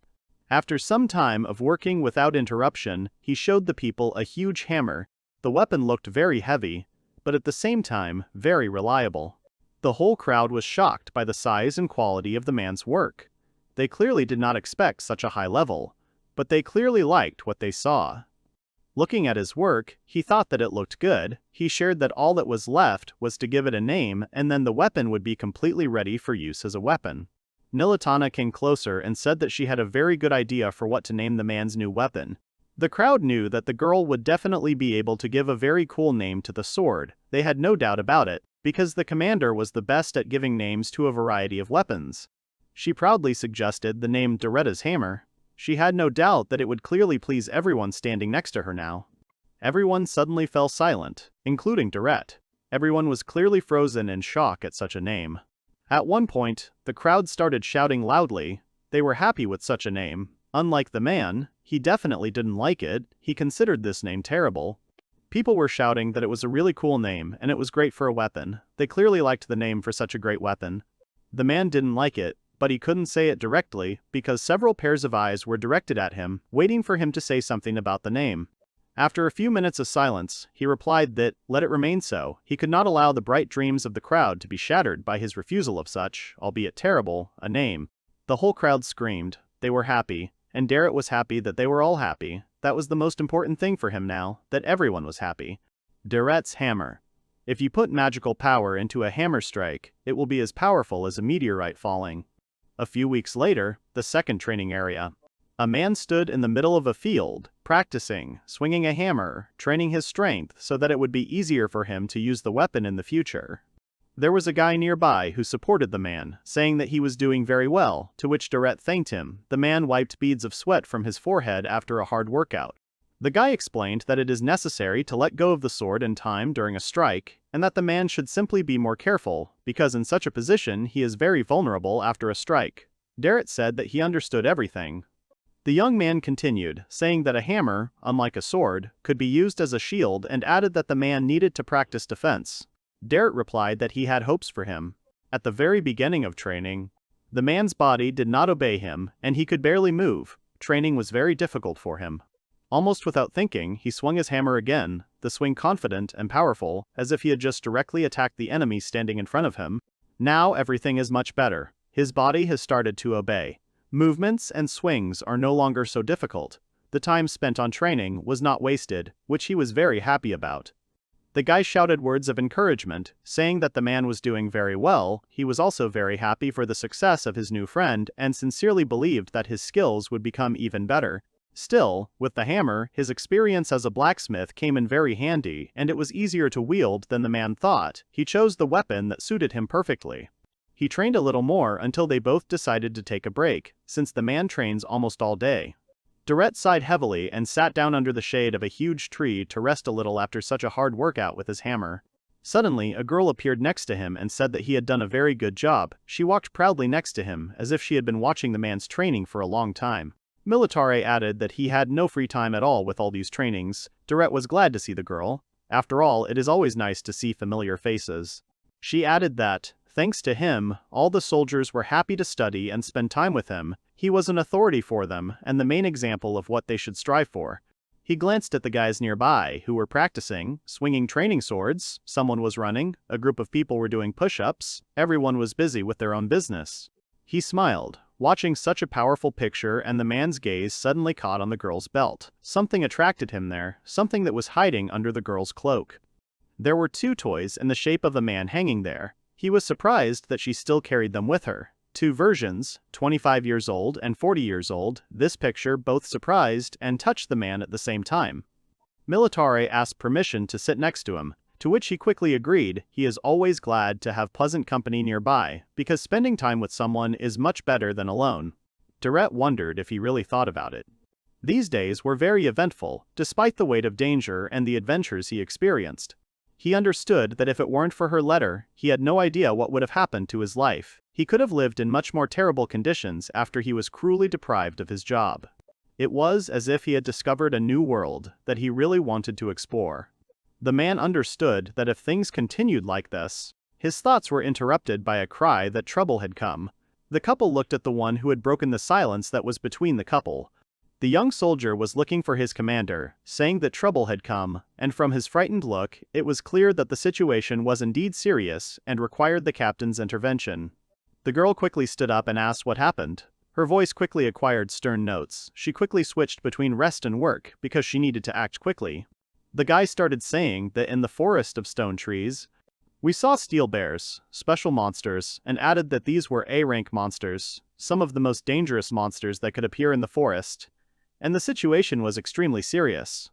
After some time of working without interruption, he showed the people a huge hammer. The weapon looked very heavy, but at the same time, very reliable. The whole crowd was shocked by the size and quality of the man's work. They clearly did not expect such a high level, but they clearly liked what they saw. Looking at his work, he thought that it looked good. He shared that all that was left was to give it a name, and then the weapon would be completely ready for use as a weapon. Militana came closer and said that she had a very good idea for what to name the man's new weapon. The crowd knew that the girl would definitely be able to give a very cool name to the sword. They had no doubt about it, because the commander was the best at giving names to a variety of weapons. She proudly suggested the name Deretta's hammer. She had no doubt that it would clearly please everyone standing next to her now. Everyone suddenly fell silent, including Deret. Everyone was clearly frozen in shock at such a name. At one point, the crowd started shouting loudly. They were happy with such a name. Unlike the man, he definitely didn't like it. He considered this name terrible. People were shouting that it was a really cool name and it was great for a weapon. They clearly liked the name for such a great weapon. The man didn't like it, but he couldn't say it directly because several pairs of eyes were directed at him, waiting for him to say something about the name. After a few minutes of silence, he replied that, let it remain so, he could not allow the bright dreams of the crowd to be shattered by his refusal of such, albeit terrible, a name. The whole crowd screamed. They were happy, and Deret was happy that they were all happy. That was the most important thing for him now, that everyone was happy. Deret's hammer. If you put magical power into a hammer strike, it will be as powerful as a meteorite falling. A few weeks later, the second training area. A man stood in the middle of a field, practicing, swinging a hammer, training his strength so that it would be easier for him to use the weapon in the future. There was a guy nearby who supported the man, saying that he was doing very well, to which Deret thanked him. The man wiped beads of sweat from his forehead after a hard workout. The guy explained that it is necessary to let go of the sword in time during a strike, and that the man should simply be more careful, because in such a position he is very vulnerable after a strike. Deret said that he understood everything. The young man continued, saying that a hammer, unlike a sword, could be used as a shield and added that the man needed to practice defense. Deret replied that he had hopes for him. At the very beginning of training, the man's body did not obey him, and he could barely move. Training was very difficult for him. Almost without thinking, he swung his hammer again, the swing confident and powerful, as if he had just directly attacked the enemy standing in front of him. Now everything is much better. His body has started to obey. Movements and swings are no longer so difficult. The time spent on training was not wasted, which he was very happy about. The guy shouted words of encouragement, saying that the man was doing very well. He was also very happy for the success of his new friend and sincerely believed that his skills would become even better. Still, with the hammer, his experience as a blacksmith came in very handy, and it was easier to wield than the man thought. He chose the weapon that suited him perfectly. He trained a little more until they both decided to take a break, since the man trains almost all day. Deret sighed heavily and sat down under the shade of a huge tree to rest a little after such a hard workout with his hammer. Suddenly, a girl appeared next to him and said that he had done a very good job. She walked proudly next to him, as if she had been watching the man's training for a long time. Militar added that he had no free time at all with all these trainings. Deret was glad to see the girl. After all, it is always nice to see familiar faces. She added that, thanks to him, all the soldiers were happy to study and spend time with him. He was an authority for them, and the main example of what they should strive for. He glanced at the guys nearby, who were practicing, swinging training swords. Someone was running, a group of people were doing push-ups, everyone was busy with their own business. He smiled, watching such a powerful picture, and the man's gaze suddenly caught on the girl's belt. Something attracted him there, something that was hiding under the girl's cloak. There were two toys in the shape of a man hanging there. He was surprised that she still carried them with her. Two versions, 25 years old and 40 years old, this picture both surprised and touched the man at the same time. Militar asked permission to sit next to him, to which he quickly agreed. He is always glad to have pleasant company nearby, because spending time with someone is much better than alone. Deret wondered if he really thought about it. These days were very eventful, despite the weight of danger and the adventures he experienced. He understood that if it weren't for her letter, he had no idea what would have happened to his life. He could have lived in much more terrible conditions after he was cruelly deprived of his job. It was as if he had discovered a new world that he really wanted to explore. The man understood that if things continued like this, his thoughts were interrupted by a cry that trouble had come. The couple looked at the one who had broken the silence that was between the couple. The young soldier was looking for his commander, saying that trouble had come, and from his frightened look, it was clear that the situation was indeed serious and required the captain's intervention. The girl quickly stood up and asked what happened. Her voice quickly acquired stern notes. She quickly switched between rest and work because she needed to act quickly. The guy started saying that in the forest of stone trees, we saw steel bears, special monsters, and added that these were A-rank monsters, some of the most dangerous monsters that could appear in the forest. And the situation was extremely serious.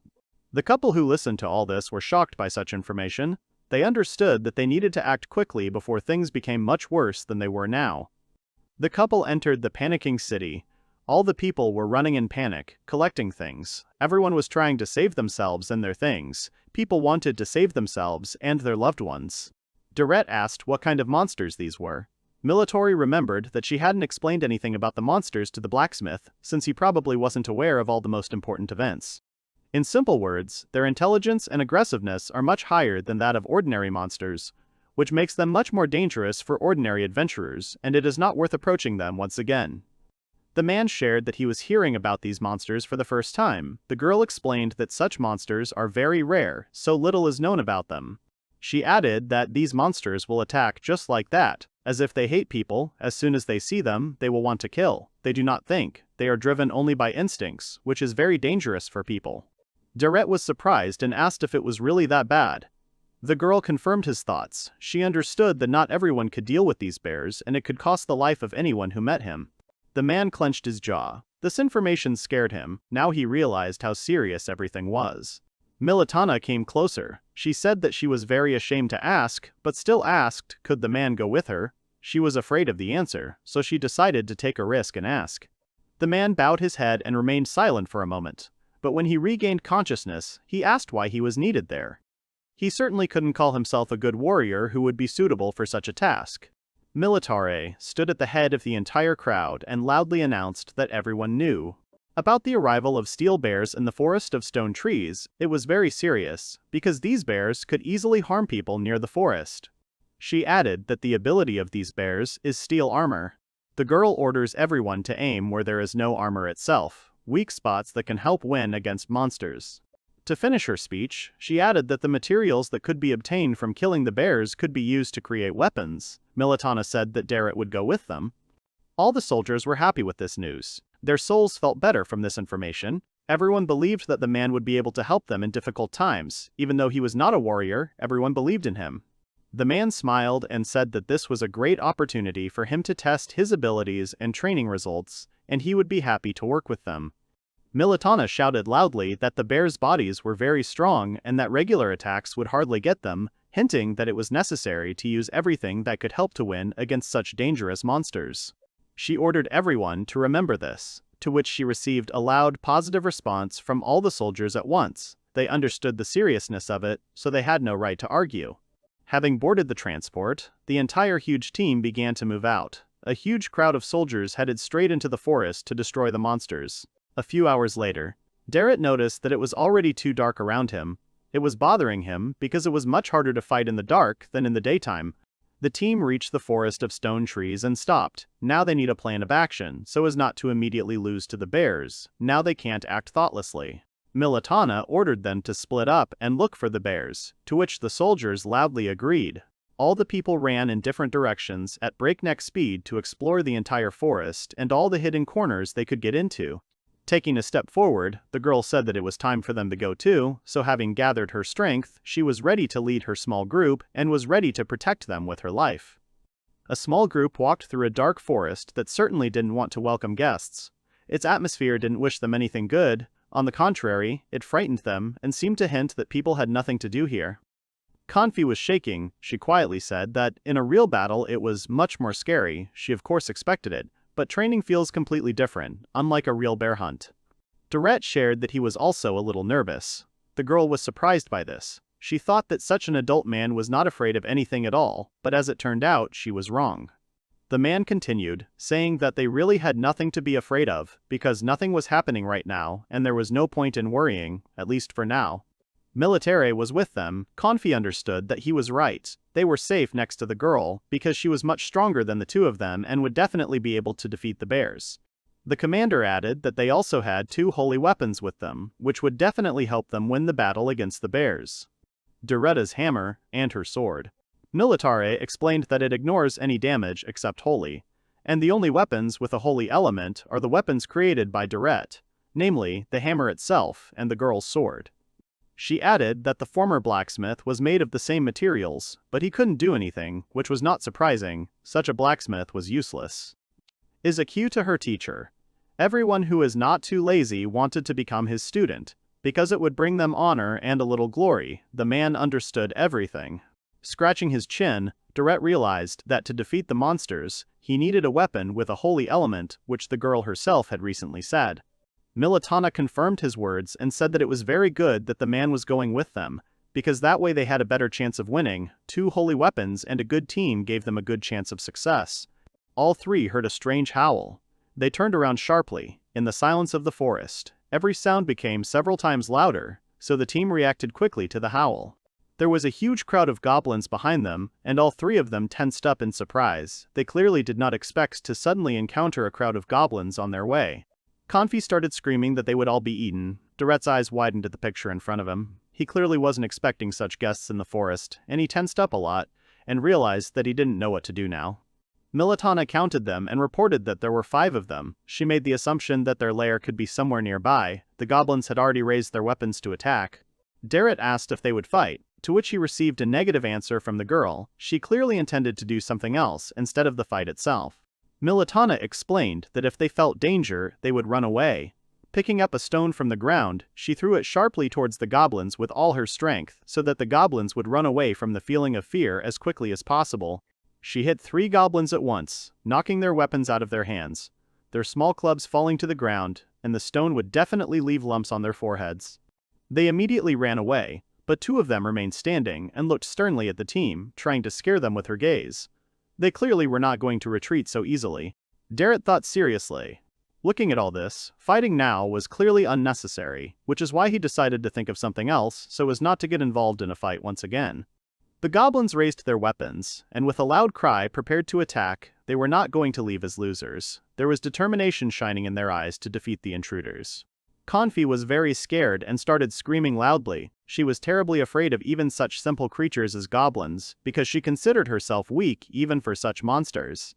The couple who listened to all this were shocked by such information. They understood that they needed to act quickly before things became much worse than they were now. The couple entered the panicking city. All the people were running in panic, collecting things. Everyone was trying to save themselves and their things. People wanted to save themselves and their loved ones. Deret asked what kind of monsters these were. Militar remembered that she hadn't explained anything about the monsters to the blacksmith, since he probably wasn't aware of all the most important events. In simple words, their intelligence and aggressiveness are much higher than that of ordinary monsters, which makes them much more dangerous for ordinary adventurers, and it is not worth approaching them once again. The man shared that he was hearing about these monsters for the first time. The girl explained that such monsters are very rare, so little is known about them. She added that these monsters will attack just like that, as if they hate people. As soon as they see them, they will want to kill. They do not think, they are driven only by instincts, which is very dangerous for people. Deret was surprised and asked if it was really that bad. The girl confirmed his thoughts. She understood that not everyone could deal with these bears, and it could cost the life of anyone who met him. The man clenched his jaw. This information scared him. Now he realized how serious everything was. Militar came closer. She said that she was very ashamed to ask, but still asked, could the man go with her? She was afraid of the answer, so she decided to take a risk and ask. The man bowed his head and remained silent for a moment. But when he regained consciousness, he asked why he was needed there. He certainly couldn't call himself a good warrior who would be suitable for such a task. Militar stood at the head of the entire crowd and loudly announced that everyone knew about the arrival of steel bears in the forest of stone trees. It was very serious, because these bears could easily harm people near the forest. She added that the ability of these bears is steel armor. The girl orders everyone to aim where there is no armor itself, weak spots that can help win against monsters. To finish her speech, she added that the materials that could be obtained from killing the bears could be used to create weapons. Militar said that Deret would go with them. All the soldiers were happy with this news. Their souls felt better from this information. Everyone believed that the man would be able to help them in difficult times. Even though he was not a warrior, everyone believed in him. The man smiled and said that this was a great opportunity for him to test his abilities and training results, and he would be happy to work with them. Militar shouted loudly that the bears' bodies were very strong and that regular attacks would hardly get them, hinting that it was necessary to use everything that could help to win against such dangerous monsters. She ordered everyone to remember this, to which she received a loud positive response from all the soldiers at once. They understood the seriousness of it, so they had no right to argue. Having boarded the transport, the entire huge team began to move out. A huge crowd of soldiers headed straight into the forest to destroy the monsters. A few hours later, Deret noticed that it was already too dark around him. It was bothering him because it was much harder to fight in the dark than in the daytime. The team reached the forest of stone trees and stopped. Now they need a plan of action so as not to immediately lose to the bears. Now they can't act thoughtlessly. Militar ordered them to split up and look for the bears, to which the soldiers loudly agreed. All the people ran in different directions at breakneck speed to explore the entire forest and all the hidden corners they could get into. Taking a step forward, the girl said that it was time for them to go too, so having gathered her strength, she was ready to lead her small group and was ready to protect them with her life. A small group walked through a dark forest that certainly didn't want to welcome guests. Its atmosphere didn't wish them anything good. On the contrary, it frightened them and seemed to hint that people had nothing to do here. Confi was shaking. She quietly said that in a real battle it was much more scary. She of course expected it. But training feels completely different, unlike a real bear hunt. Deret shared that he was also a little nervous. The girl was surprised by this. She thought that such an adult man was not afraid of anything at all, but as it turned out, she was wrong. The man continued, saying that they really had nothing to be afraid of, because nothing was happening right now, and there was no point in worrying, at least for now. Militar was with them. Confi understood that he was right. They were safe next to the girl, because she was much stronger than the two of them and would definitely be able to defeat the bears. The commander added that they also had 2 holy weapons with them, which would definitely help them win the battle against the bears. Deretta's hammer and her sword. Militar explained that it ignores any damage except holy, and the only weapons with a holy element are the weapons created by Deret, namely the hammer itself and the girl's sword. She added that the former blacksmith was made of the same materials, but he couldn't do anything, which was not surprising. Such a blacksmith was useless. Is a cue to her teacher. Everyone who is not too lazy wanted to become his student, because it would bring them honor and a little glory. The man understood everything. Scratching his chin, Deret realized that to defeat the monsters, he needed a weapon with a holy element, which the girl herself had recently said. Militar confirmed his words and said that it was very good that the man was going with them, because that way they had a better chance of winning. 2 holy weapons and a good team gave them a good chance of success. All 3 heard a strange howl. They turned around sharply. In the silence of the forest, Every sound became several times louder, so the team reacted quickly to the howl. There was a huge crowd of goblins behind them, and all three of them tensed up in surprise. They clearly did not expect to suddenly encounter a crowd of goblins on their way. Kanfi started screaming that they would all be eaten. Deret's eyes widened at the picture in front of him. He clearly wasn't expecting such guests in the forest, and he tensed up a lot, and realized that he didn't know what to do now. Militana counted them and reported that there were 5 of them. She made the assumption that their lair could be somewhere nearby. The goblins had already raised their weapons to attack. Deret asked if they would fight, to which he received a negative answer from the girl. She clearly intended to do something else instead of the fight itself. Militana explained that if they felt danger, they would run away. Picking up a stone from the ground, she threw it sharply towards the goblins with all her strength so that the goblins would run away from the feeling of fear as quickly as possible. She hit 3 goblins at once, knocking their weapons out of their hands, their small clubs falling to the ground, and the stone would definitely leave lumps on their foreheads. They immediately ran away, but 2 of them remained standing and looked sternly at the team, trying to scare them with her gaze. They clearly were not going to retreat so easily. Deret thought seriously. Looking at all this, fighting now was clearly unnecessary, which is why he decided to think of something else so as not to get involved in a fight once again. The goblins raised their weapons, and with a loud cry prepared to attack. They were not going to leave as losers. There was determination shining in their eyes to defeat the intruders. Kanfi was very scared and started screaming loudly. She was terribly afraid of even such simple creatures as goblins, because she considered herself weak even for such monsters.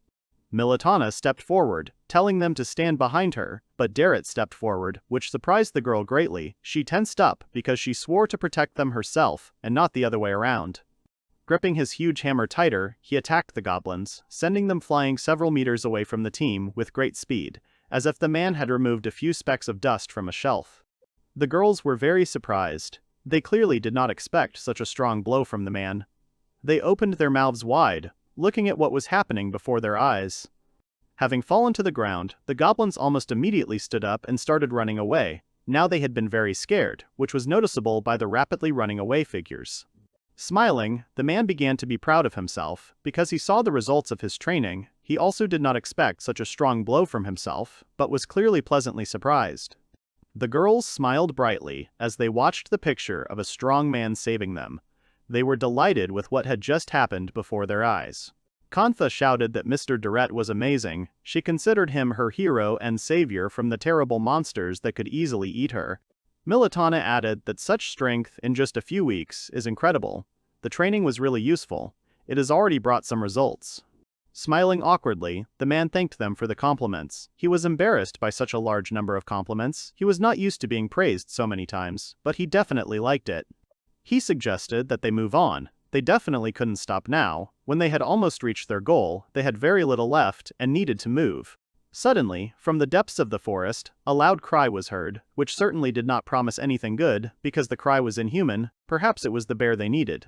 Militana stepped forward, telling them to stand behind her, but Deret stepped forward, which surprised the girl greatly. She tensed up because she swore to protect them herself, and not the other way around. Gripping his huge hammer tighter, he attacked the goblins, sending them flying several meters away from the team with great speed, as if the man had removed a few specks of dust from a shelf. The girls were very surprised. They clearly did not expect such a strong blow from the man. They opened their mouths wide, looking at what was happening before their eyes. Having fallen to the ground, the goblins almost immediately stood up and started running away. Now they had been very scared, which was noticeable by the rapidly running away figures. Smiling, the man began to be proud of himself, because he saw the results of his training. He also did not expect such a strong blow from himself, but was clearly pleasantly surprised. The girls smiled brightly as they watched the picture of a strong man saving them. They were delighted with what had just happened before their eyes. Kantha shouted that Mr. Deret was amazing. She considered him her hero and savior from the terrible monsters that could easily eat her. Militana added that such strength in just a few weeks is incredible. The training was really useful. It has already brought some results. Smiling awkwardly, the man thanked them for the compliments. He was embarrassed by such a large number of compliments. He was not used to being praised so many times, but he definitely liked it. He suggested that they move on. They definitely couldn't stop now. When they had almost reached their goal, they had very little left and needed to move. Suddenly, from the depths of the forest, a loud cry was heard, which certainly did not promise anything good, because the cry was inhuman. Perhaps it was the bear they needed.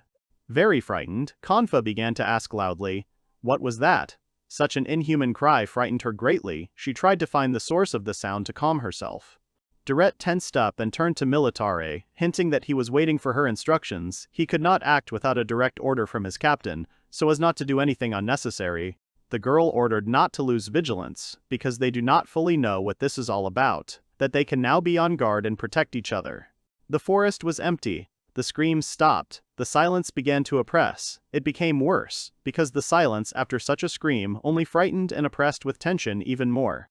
Very frightened, Kanfa began to ask loudly, "What was that?" Such an inhuman cry frightened her greatly. She tried to find the source of the sound to calm herself. Deret tensed up and turned to Militar, hinting that he was waiting for her instructions. He could not act without a direct order from his captain, so as not to do anything unnecessary. The girl ordered not to lose vigilance, because they do not fully know what this is all about, that they can now be on guard and protect each other. The forest was empty. The screams stopped. The silence began to oppress. It became worse, because the silence after such a scream only frightened and oppressed with tension even more.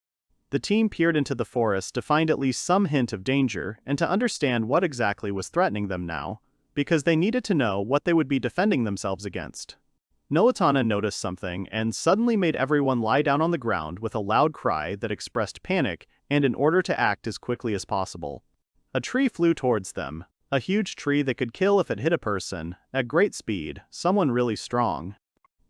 The team peered into the forest to find at least some hint of danger and to understand what exactly was threatening them now, because they needed to know what they would be defending themselves against. Militana noticed something and suddenly made everyone lie down on the ground with a loud cry that expressed panic and in order to act as quickly as possible. A tree flew towards them, a huge tree that could kill if it hit a person, at great speed, someone really strong.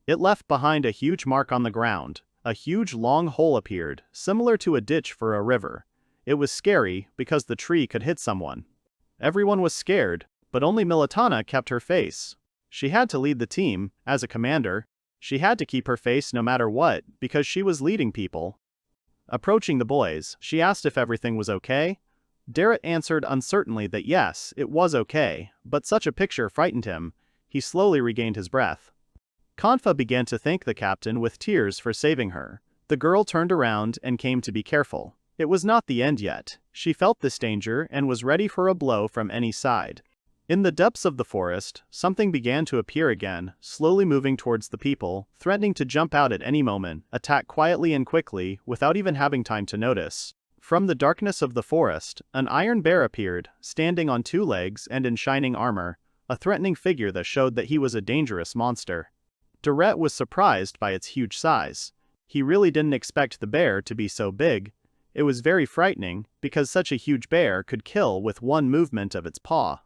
It left behind a huge mark on the ground. A huge long hole appeared, similar to a ditch for a river. It was scary because the tree could hit someone. Everyone was scared, but only Militana kept her face. She had to lead the team, as a commander. She had to keep her face no matter what, because she was leading people. Approaching the boys, she asked if everything was okay. Deret answered uncertainly that yes, it was okay, but such a picture frightened him. He slowly regained his breath. Kanfa began to thank the captain with tears for saving her. The girl turned around and came to be careful. It was not the end yet. She felt this danger and was ready for a blow from any side. In the depths of the forest, something began to appear again, slowly moving towards the people, threatening to jump out at any moment, attack quietly and quickly, without even having time to notice. From the darkness of the forest, an iron bear appeared, standing on two legs and in shining armor, a threatening figure that showed that he was a dangerous monster. Deret was surprised by its huge size. He really didn't expect the bear to be so big. It was very frightening, because such a huge bear could kill with one movement of its paw.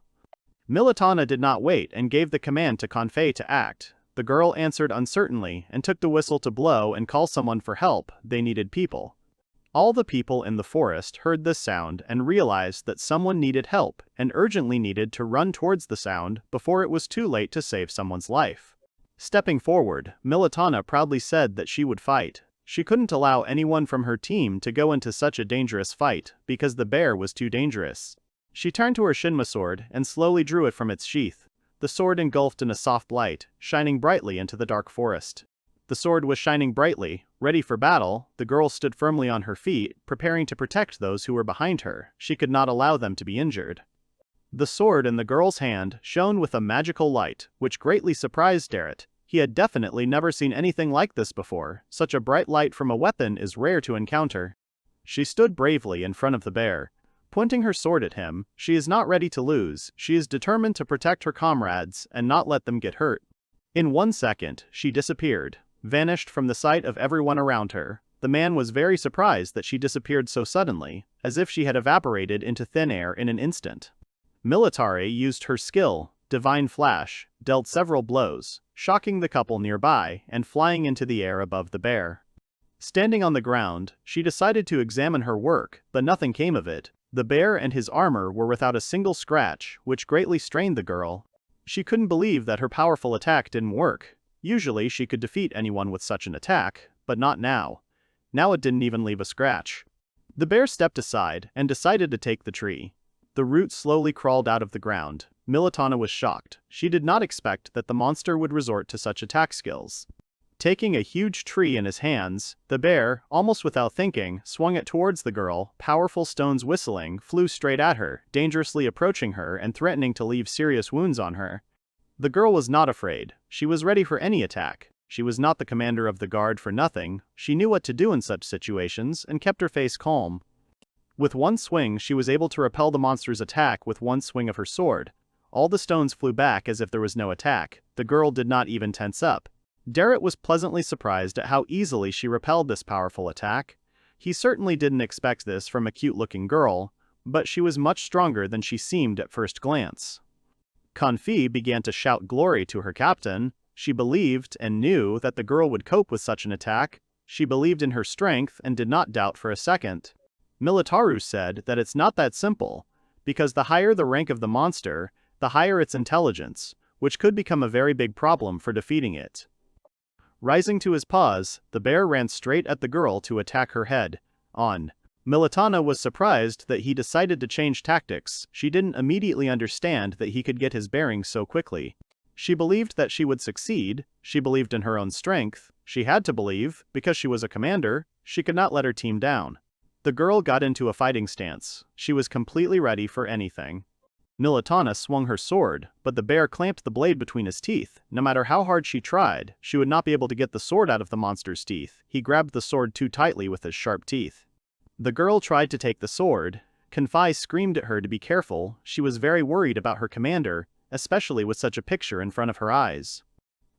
Militar did not wait and gave the command to Kanfei to act. The girl answered uncertainly and took the whistle to blow and call someone for help. They needed people. All the people in the forest heard this sound and realized that someone needed help and urgently needed to run towards the sound before it was too late to save someone's life. Stepping forward, Militar proudly said that she would fight. She couldn't allow anyone from her team to go into such a dangerous fight because the bear was too dangerous. She turned to her Shinma sword and slowly drew it from its sheath. The sword engulfed in a soft light, shining brightly into the dark forest. The sword was shining brightly, ready for battle. The girl stood firmly on her feet, preparing to protect those who were behind her. She could not allow them to be injured. The sword in the girl's hand shone with a magical light, which greatly surprised Deret. He had definitely never seen anything like this before. Such a bright light from a weapon is rare to encounter. She stood bravely in front of the bear, pointing her sword at him. She is not ready to lose. She is determined to protect her comrades and not let them get hurt. In 1 second, she disappeared, vanished from the sight of everyone around her. The man was very surprised that she disappeared so suddenly, as if she had evaporated into thin air in an instant. Militar used her skill, Divine Flash, dealt several blows, shocking the couple nearby and flying into the air above the bear. Standing on the ground, she decided to examine her work, but nothing came of it. The bear and his armor were without a single scratch, which greatly strained the girl. She couldn't believe that her powerful attack didn't work. Usually she could defeat anyone with such an attack, but not now. Now it didn't even leave a scratch. The bear stepped aside and decided to take the tree. The root slowly crawled out of the ground. Militar was shocked. She did not expect that the monster would resort to such attack skills. Taking a huge tree in his hands, the bear, almost without thinking, swung it towards the girl. Powerful stones whistling flew straight at her, dangerously approaching her and threatening to leave serious wounds on her. The girl was not afraid. She was ready for any attack. She was not the commander of the guard for nothing. She knew what to do in such situations and kept her face calm. With one swing, she was able to repel the monster's attack with one swing of her sword. All the stones flew back as if there was no attack. The girl did not even tense up. Deret was pleasantly surprised at how easily she repelled this powerful attack. He certainly didn't expect this from a cute-looking girl, but she was much stronger than she seemed at first glance. Kanfei began to shout glory to her captain. She believed and knew that the girl would cope with such an attack. She believed in her strength and did not doubt for a second. Militar said that it's not that simple, because the higher the rank of the monster, the higher its intelligence, which could become a very big problem for defeating it. Rising to his paws, the bear ran straight at the girl to attack her head on. Militar was surprised that he decided to change tactics. She didn't immediately understand that he could get his bearings so quickly. She believed that she would succeed. She believed in her own strength. She had to believe, because she was a commander. She could not let her team down. The girl got into a fighting stance. She was completely ready for anything. Militar swung her sword, but the bear clamped the blade between his teeth. No matter how hard she tried, she would not be able to get the sword out of the monster's teeth. He grabbed the sword too tightly with his sharp teeth. The girl tried to take the sword. Kanfei screamed at her to be careful. She was very worried about her commander, especially with such a picture in front of her eyes.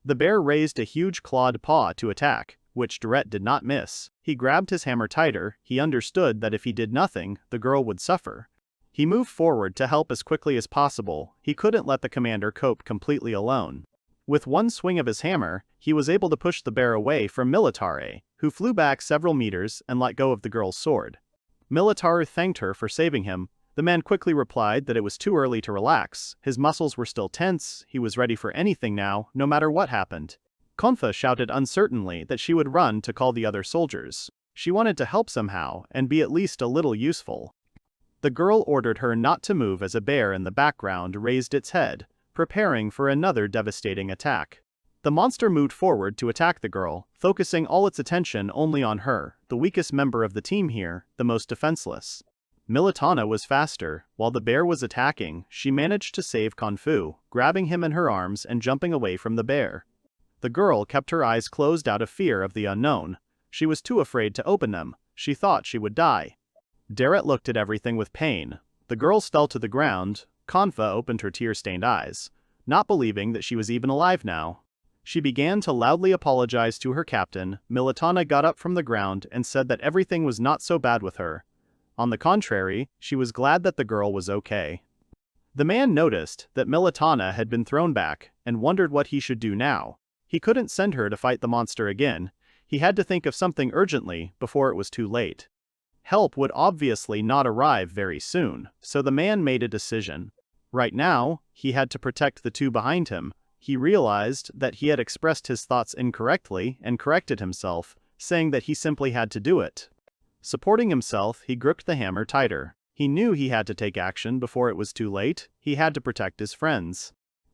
The bear raised a huge clawed paw to attack, which Deret did not miss. He grabbed his hammer tighter. He understood that if he did nothing, the girl would suffer. He moved forward to help as quickly as possible. He couldn't let the commander cope completely alone. With one swing of his hammer, he was able to push the bear away from Militar, who flew back several meters and let go of the girl's sword. Militar thanked her for saving him. The man quickly replied that it was too early to relax. His muscles were still tense. He was ready for anything now, no matter what happened. Kanfei shouted uncertainly that she would run to call the other soldiers. She wanted to help somehow and be at least a little useful. The girl ordered her not to move as a bear in the background raised its head, preparing for another devastating attack. The monster moved forward to attack the girl, focusing all its attention only on her, the weakest member of the team here, the most defenseless. Militana was faster. While the bear was attacking, she managed to save Konfu, grabbing him in her arms and jumping away from the bear. The girl kept her eyes closed out of fear of the unknown. She was too afraid to open them. She thought she would die. Deret looked at everything with pain. The girls fell to the ground. Konfa opened her tear-stained eyes, not believing that she was even alive now. She began to loudly apologize to her captain. Militana got up from the ground and said that everything was not so bad with her. On the contrary, she was glad that the girl was okay. The man noticed that Militana had been thrown back and wondered what he should do now. He couldn't send her to fight the monster again. He had to think of something urgently before it was too late. Help would obviously not arrive very soon, so the man made a decision. Right now, he had to protect the two behind him. He realized that he had expressed his thoughts incorrectly and corrected himself, saying that he simply had to do it. Supporting himself, he gripped the hammer tighter. He knew he had to take action before it was too late. He had to protect his friends.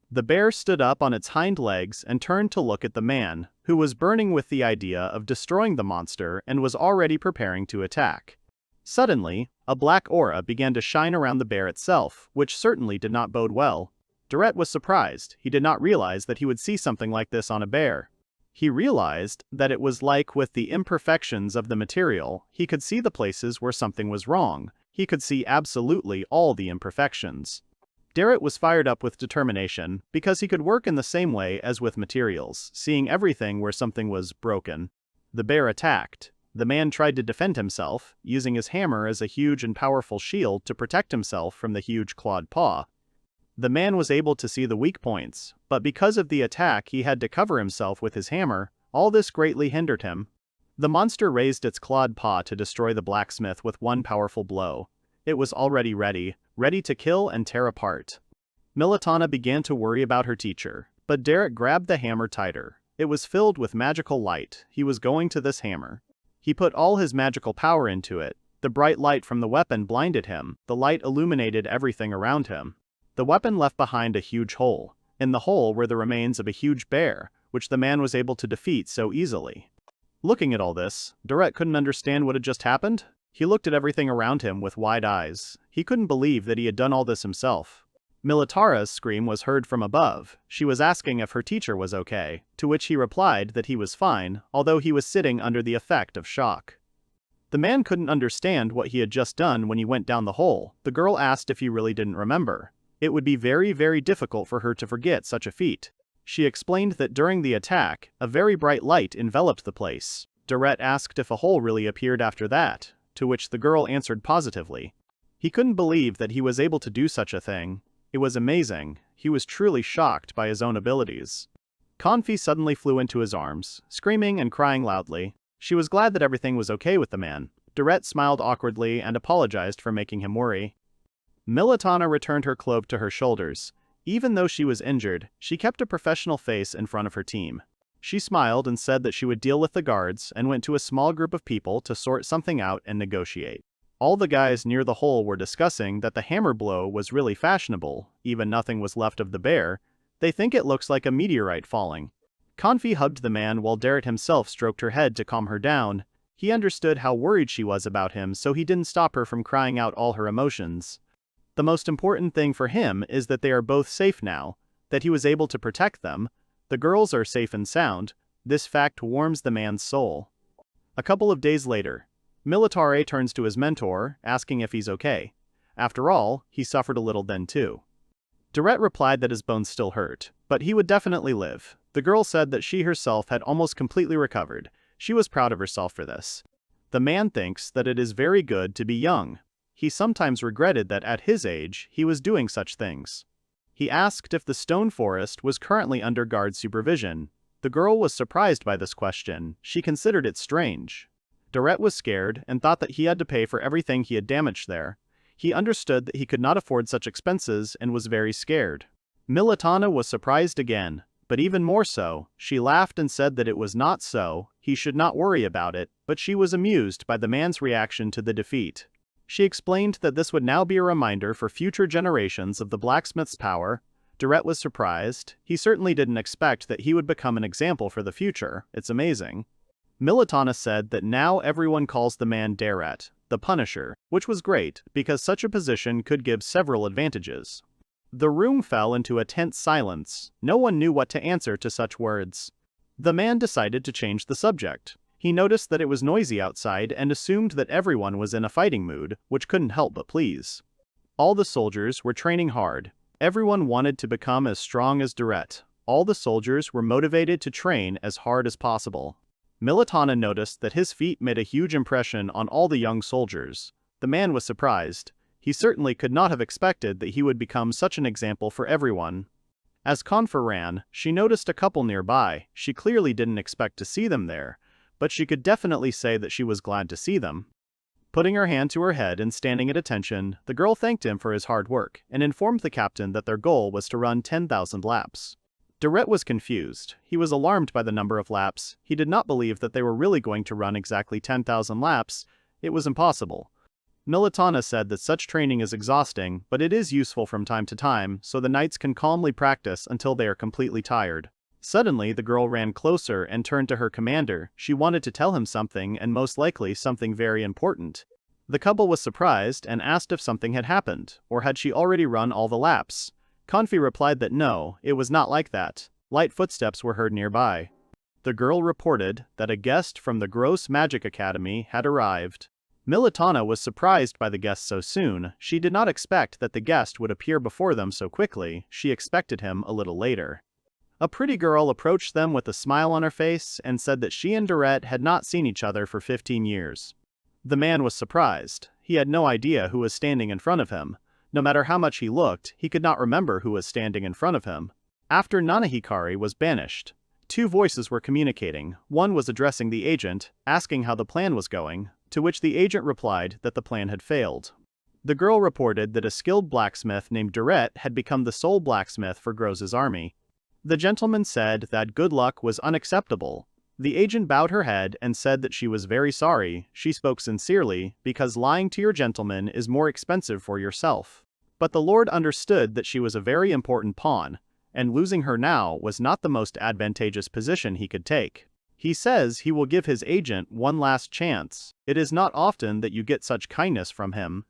The bear stood up on its hind legs and turned to look at the man, who was burning with the idea of destroying the monster and was already preparing to attack. Suddenly, a black aura began to shine around the bear itself, which certainly did not bode well. Deret was surprised. He did not realize that he would see something like this on a bear. He realized that it was like with the imperfections of the material. He could see the places where something was wrong. He could see absolutely all the imperfections. Deret was fired up with determination, because he could work in the same way as with materials, seeing everything where something was broken. The bear attacked. The man tried to defend himself, using his hammer as a huge and powerful shield to protect himself from the huge clawed paw. The man was able to see the weak points, but because of the attack he had to cover himself with his hammer. All this greatly hindered him. The monster raised its clawed paw to destroy the blacksmith with one powerful blow. It was already ready to kill and tear apart. Militana began to worry about her teacher, but Deret grabbed the hammer tighter. It was filled with magical light. He was going to this hammer. He put all his magical power into it. The bright light from the weapon blinded him. The light illuminated everything around him. The weapon left behind a huge hole. In the hole were the remains of a huge bear, which the man was able to defeat so easily. Looking at all this, Deret couldn't understand what had just happened. He looked at everything around him with wide eyes. He couldn't believe that he had done all this himself. Militara's scream was heard from above. She was asking if her teacher was okay, to which he replied that he was fine, although he was sitting under the effect of shock. The man couldn't understand what he had just done when he went down the hole. The girl asked if he really didn't remember. It would be very difficult for her to forget such a feat. She explained that during the attack, a very bright light enveloped the place. Deret asked if a hole really appeared after that, to which the girl answered positively. He couldn't believe that he was able to do such a thing. It was amazing. He was truly shocked by his own abilities. Konfi suddenly flew into his arms, screaming and crying loudly. She was glad that everything was okay with the man. Deret smiled awkwardly and apologized for making him worry. Militana returned her cloak to her shoulders. Even though she was injured, she kept a professional face in front of her team. She smiled and said that she would deal with the guards and went to a small group of people to sort something out and negotiate. All the guys near the hole were discussing that the hammer blow was really fashionable. Even nothing was left of the bear. They think it looks like a meteorite falling. Konfi hugged the man while Deret himself stroked her head to calm her down. He understood how worried she was about him, so he didn't stop her from crying out all her emotions. The most important thing for him is that they are both safe now, that he was able to protect them. The girls are safe and sound. This fact warms the man's soul. A couple of days later, Militar turns to his mentor, asking if he's okay. After all, he suffered a little then too. Deret replied that his bones still hurt, but he would definitely live. The girl said that she herself had almost completely recovered. She was proud of herself for this. The man thinks that it is very good to be young. He sometimes regretted that at his age, he was doing such things. He asked if the stone forest was currently under guard supervision. The girl was surprised by this question. She considered it strange. Deret was scared and thought that he had to pay for everything he had damaged there. He understood that he could not afford such expenses and was very scared. Militana was surprised again, but even more so, she laughed and said that it was not so, he should not worry about it, but she was amused by the man's reaction to the defeat. She explained that this would now be a reminder for future generations of the blacksmith's power. Deret was surprised. He certainly didn't expect that he would become an example for the future. It's amazing. Militana said that now everyone calls the man Deret, the Punisher, which was great, because such a position could give several advantages. The room fell into a tense silence. No one knew what to answer to such words. The man decided to change the subject. He noticed that it was noisy outside and assumed that everyone was in a fighting mood, which couldn't help but please. All the soldiers were training hard. Everyone wanted to become as strong as Deret. All the soldiers were motivated to train as hard as possible. Militana noticed that his feat made a huge impression on all the young soldiers. The man was surprised. He certainly could not have expected that he would become such an example for everyone. As Confer ran, she noticed a couple nearby. She clearly didn't expect to see them there, but she could definitely say that she was glad to see them. Putting her hand to her head and standing at attention, the girl thanked him for his hard work and informed the captain that their goal was to run 10,000 laps. Deret was confused. He was alarmed by the number of laps. He did not believe that they were really going to run exactly 10,000 laps. It was impossible. Militana said that such training is exhausting, but it is useful from time to time, so the knights can calmly practice until they are completely tired. Suddenly, the girl ran closer and turned to her commander. She wanted to tell him something, and most likely something very important. The couple was surprised and asked if something had happened, or had she already run all the laps. Confi replied that no, it was not like that. Light footsteps were heard nearby. The girl reported that a guest from the Gross Magic Academy had arrived. Militana was surprised by the guest so soon. She did not expect that the guest would appear before them so quickly. She expected him a little later. A pretty girl approached them with a smile on her face and said that she and Deret had not seen each other for 15 years. The man was surprised. He had no idea who was standing in front of him. No matter how much he looked, he could not remember who was standing in front of him. After Nanahikari was banished, two voices were communicating. One was addressing the agent, asking how the plan was going, to which the agent replied that the plan had failed. The girl reported that a skilled blacksmith named Deret had become the sole blacksmith for Groz's army. The gentleman said that good luck was unacceptable. The agent bowed her head and said that she was very sorry. She spoke sincerely, because lying to your gentleman is more expensive for yourself. But the lord understood that she was a very important pawn, and losing her now was not the most advantageous position he could take. He says he will give his agent one last chance. It is not often that you get such kindness from him.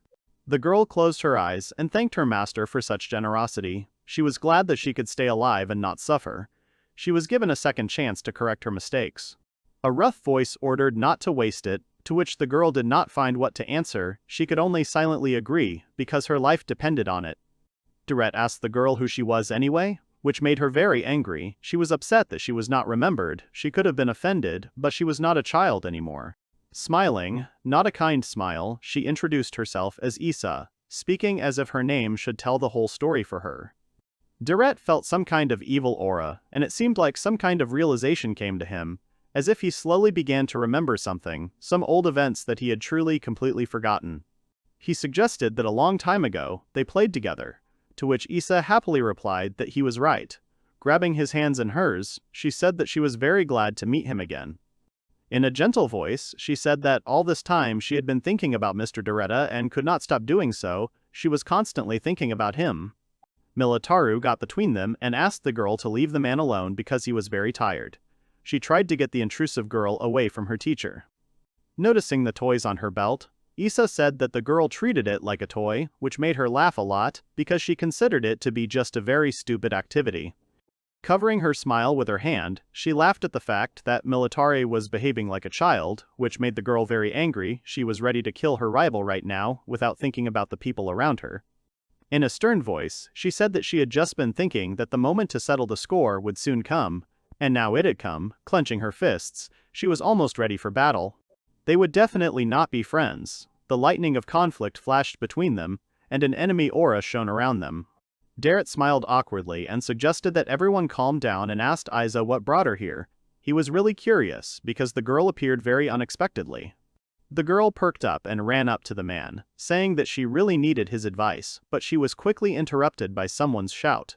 The girl closed her eyes and thanked her master for such generosity. She was glad that she could stay alive and not suffer. She was given a second chance to correct her mistakes. A rough voice ordered not to waste it, to which the girl did not find what to answer. She could only silently agree, because her life depended on it. Deret asked the girl who she was anyway, which made her very angry. She was upset that she was not remembered. She could have been offended, but she was not a child anymore. Smiling, not a kind smile, she introduced herself as Issa, speaking as if her name should tell the whole story for her. Deret felt some kind of evil aura, and it seemed like some kind of realization came to him, as if he slowly began to remember something, some old events that he had truly completely forgotten. He suggested that a long time ago, they played together, to which Issa happily replied that he was right. Grabbing his hands in hers, she said that she was very glad to meet him again. In a gentle voice, she said that all this time she had been thinking about Mr. Dereta and could not stop doing so. She was constantly thinking about him. Militaru got between them and asked the girl to leave the man alone because he was very tired. She tried to get the intrusive girl away from her teacher. Noticing the toys on her belt, Issa said that the girl treated it like a toy, which made her laugh a lot because she considered it to be just a very stupid activity. Covering her smile with her hand, she laughed at the fact that Militare was behaving like a child, which made the girl very angry. She was ready to kill her rival right now, without thinking about the people around her. In a stern voice, she said that she had just been thinking that the moment to settle the score would soon come, and now it had come. Clenching her fists, she was almost ready for battle. They would definitely not be friends. The lightning of conflict flashed between them, and an enemy aura shone around them. Deret smiled awkwardly and suggested that everyone calm down and asked Isa what brought her here. He was really curious, because the girl appeared very unexpectedly. The girl perked up and ran up to the man, saying that she really needed his advice, but she was quickly interrupted by someone's shout.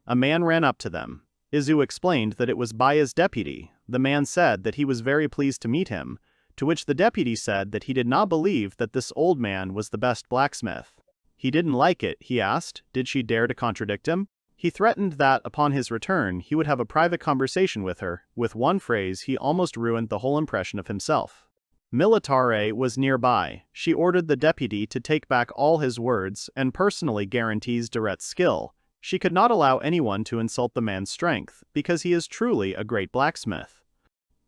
A man ran up to them. Eiyuu explained that it was Baya's deputy. The man said that he was very pleased to meet him, to which the deputy said that he did not believe that this old man was the best blacksmith. He didn't like it. He asked, did she dare to contradict him? He threatened that, upon his return, he would have a private conversation with her. With one phrase, he almost ruined the whole impression of himself. Militar was nearby. She ordered the deputy to take back all his words and personally guarantees Deret's skill. She could not allow anyone to insult the man's strength, because he is truly a great blacksmith.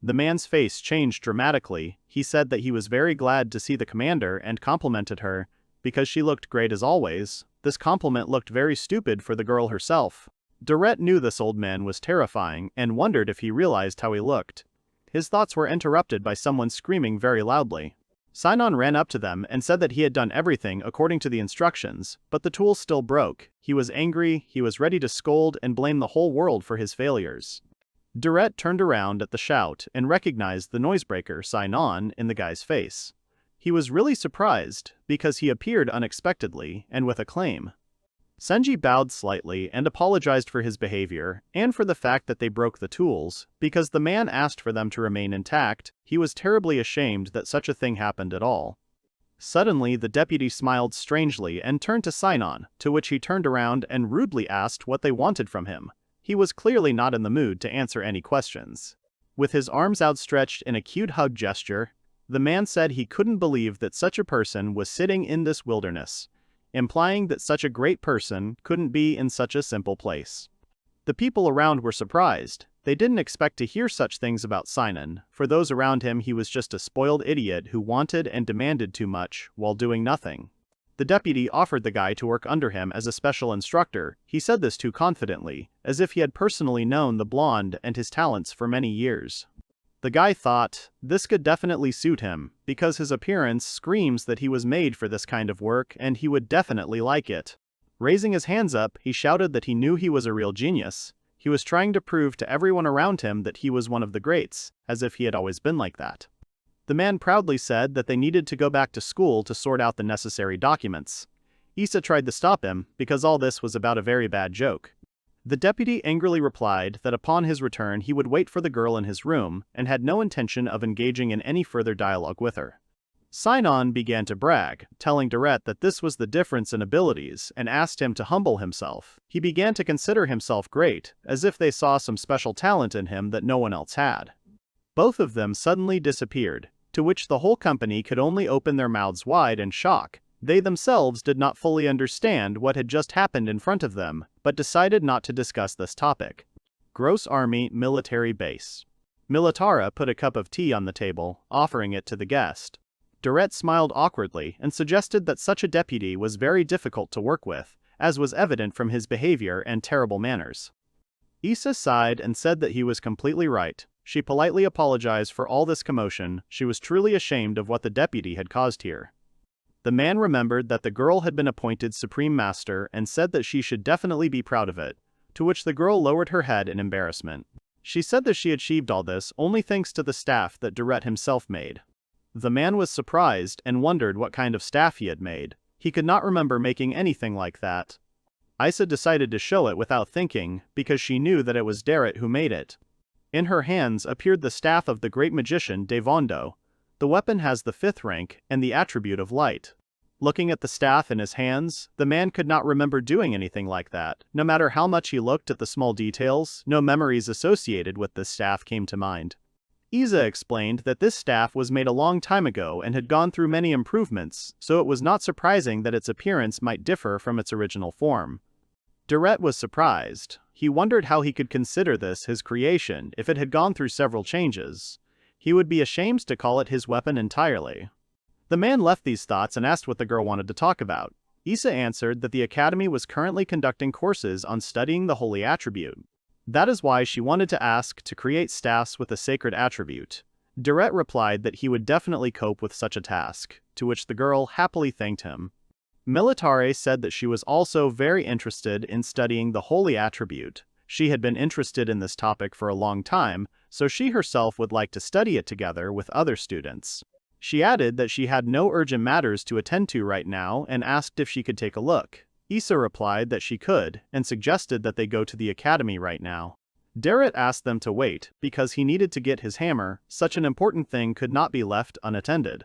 The man's face changed dramatically. He said that he was very glad to see the commander and complimented her, because she looked great as always. This compliment looked very stupid for the girl herself. Deret knew this old man was terrifying and wondered if he realized how he looked. His thoughts were interrupted by someone screaming very loudly. Zenin ran up to them and said that he had done everything according to the instructions, but the tool still broke. He was angry, he was ready to scold and blame the whole world for his failures. Deret turned around at the shout and recognized the noisebreaker Zenin in the guy's face. He was really surprised, because he appeared unexpectedly and with acclaim. Senji bowed slightly and apologized for his behavior and for the fact that they broke the tools, because the man asked for them to remain intact. He was terribly ashamed that such a thing happened at all. Suddenly the deputy smiled strangely and turned to Zenin, to which he turned around and rudely asked what they wanted from him. He was clearly not in the mood to answer any questions. With his arms outstretched in a cute hug gesture, the man said he couldn't believe that such a person was sitting in this wilderness, implying that such a great person couldn't be in such a simple place. The people around were surprised. They didn't expect to hear such things about Zenin. For those around him, he was just a spoiled idiot who wanted and demanded too much while doing nothing. The deputy offered the guy to work under him as a special instructor. He said this too confidently, as if he had personally known the blonde and his talents for many years. The guy thought, this could definitely suit him, because his appearance screams that he was made for this kind of work and he would definitely like it. Raising his hands up, he shouted that he knew he was a real genius. He was trying to prove to everyone around him that he was one of the greats, as if he had always been like that. The man proudly said that they needed to go back to school to sort out the necessary documents. Issa tried to stop him, because all this was about a very bad joke. The deputy angrily replied that upon his return he would wait for the girl in his room and had no intention of engaging in any further dialogue with her. Zenin began to brag, telling Deret that this was the difference in abilities and asked him to humble himself. He began to consider himself great, as if they saw some special talent in him that no one else had. Both of them suddenly disappeared, to which the whole company could only open their mouths wide in shock. They themselves did not fully understand what had just happened in front of them, but decided not to discuss this topic. Gross Army Military Base. Militar put a cup of tea on the table, offering it to the guest. Deret smiled awkwardly and suggested that such a deputy was very difficult to work with, as was evident from his behavior and terrible manners. Issa sighed and said that he was completely right. She politely apologized for all this commotion. She was truly ashamed of what the deputy had caused here. The man remembered that the girl had been appointed Supreme Master and said that she should definitely be proud of it, to which the girl lowered her head in embarrassment. She said that she achieved all this only thanks to the staff that Deret himself made. The man was surprised and wondered what kind of staff he had made. He could not remember making anything like that. Issa decided to show it without thinking, because she knew that it was Deret who made it. In her hands appeared the staff of the great magician Devondo. The weapon has the 5th rank and the attribute of light. Looking at the staff in his hands, the man could not remember doing anything like that. No matter how much he looked at the small details, no memories associated with this staff came to mind. Issa explained that this staff was made a long time ago and had gone through many improvements, so it was not surprising that its appearance might differ from its original form. Deret was surprised. He wondered how he could consider this his creation if it had gone through several changes. He would be ashamed to call it his weapon entirely. The man left these thoughts and asked what the girl wanted to talk about. Issa answered that the academy was currently conducting courses on studying the holy attribute. That is why she wanted to ask to create staffs with a sacred attribute. Deret replied that he would definitely cope with such a task, to which the girl happily thanked him. Militar said that she was also very interested in studying the holy attribute. She had been interested in this topic for a long time, so she herself would like to study it together with other students. She added that she had no urgent matters to attend to right now and asked if she could take a look. Issa replied that she could, and suggested that they go to the academy right now. Deret asked them to wait, because he needed to get his hammer. Such an important thing could not be left unattended.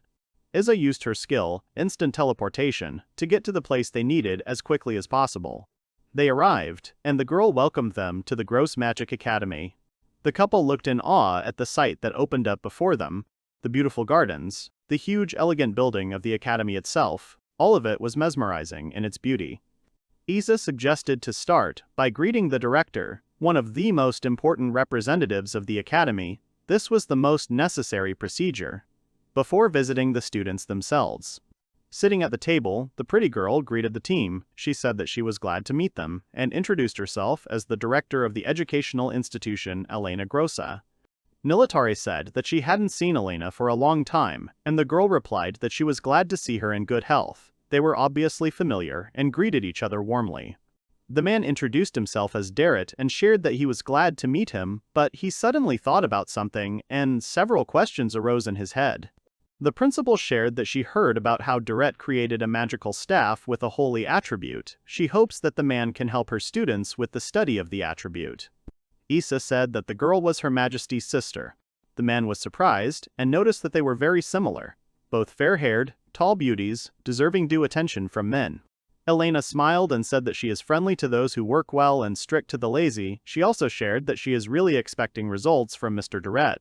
Issa used her skill, instant teleportation, to get to the place they needed as quickly as possible. They arrived, and the girl welcomed them to the Gross Magic Academy. The couple looked in awe at the sight that opened up before them, the beautiful gardens, the huge elegant building of the academy itself. All of it was mesmerizing in its beauty. Eiyuu suggested to start by greeting the director, one of the most important representatives of the academy. This was the most necessary procedure before visiting the students themselves. Sitting at the table, the pretty girl greeted the team. She said that she was glad to meet them and introduced herself as the director of the educational institution Elena Grossa. Militar said that she hadn't seen Elena for a long time, and the girl replied that she was glad to see her in good health. They were obviously familiar and greeted each other warmly. The man introduced himself as Deret and shared that he was glad to meet him, but he suddenly thought about something and several questions arose in his head. The principal shared that she heard about how Deret created a magical staff with a holy attribute. She hopes that the man can help her students with the study of the attribute. Eiyuu said that the girl was Her Majesty's sister. The man was surprised and noticed that they were very similar. Both fair-haired, tall beauties, deserving due attention from men. Elena smiled and said that she is friendly to those who work well and strict to the lazy. She also shared that she is really expecting results from Mr. Deret.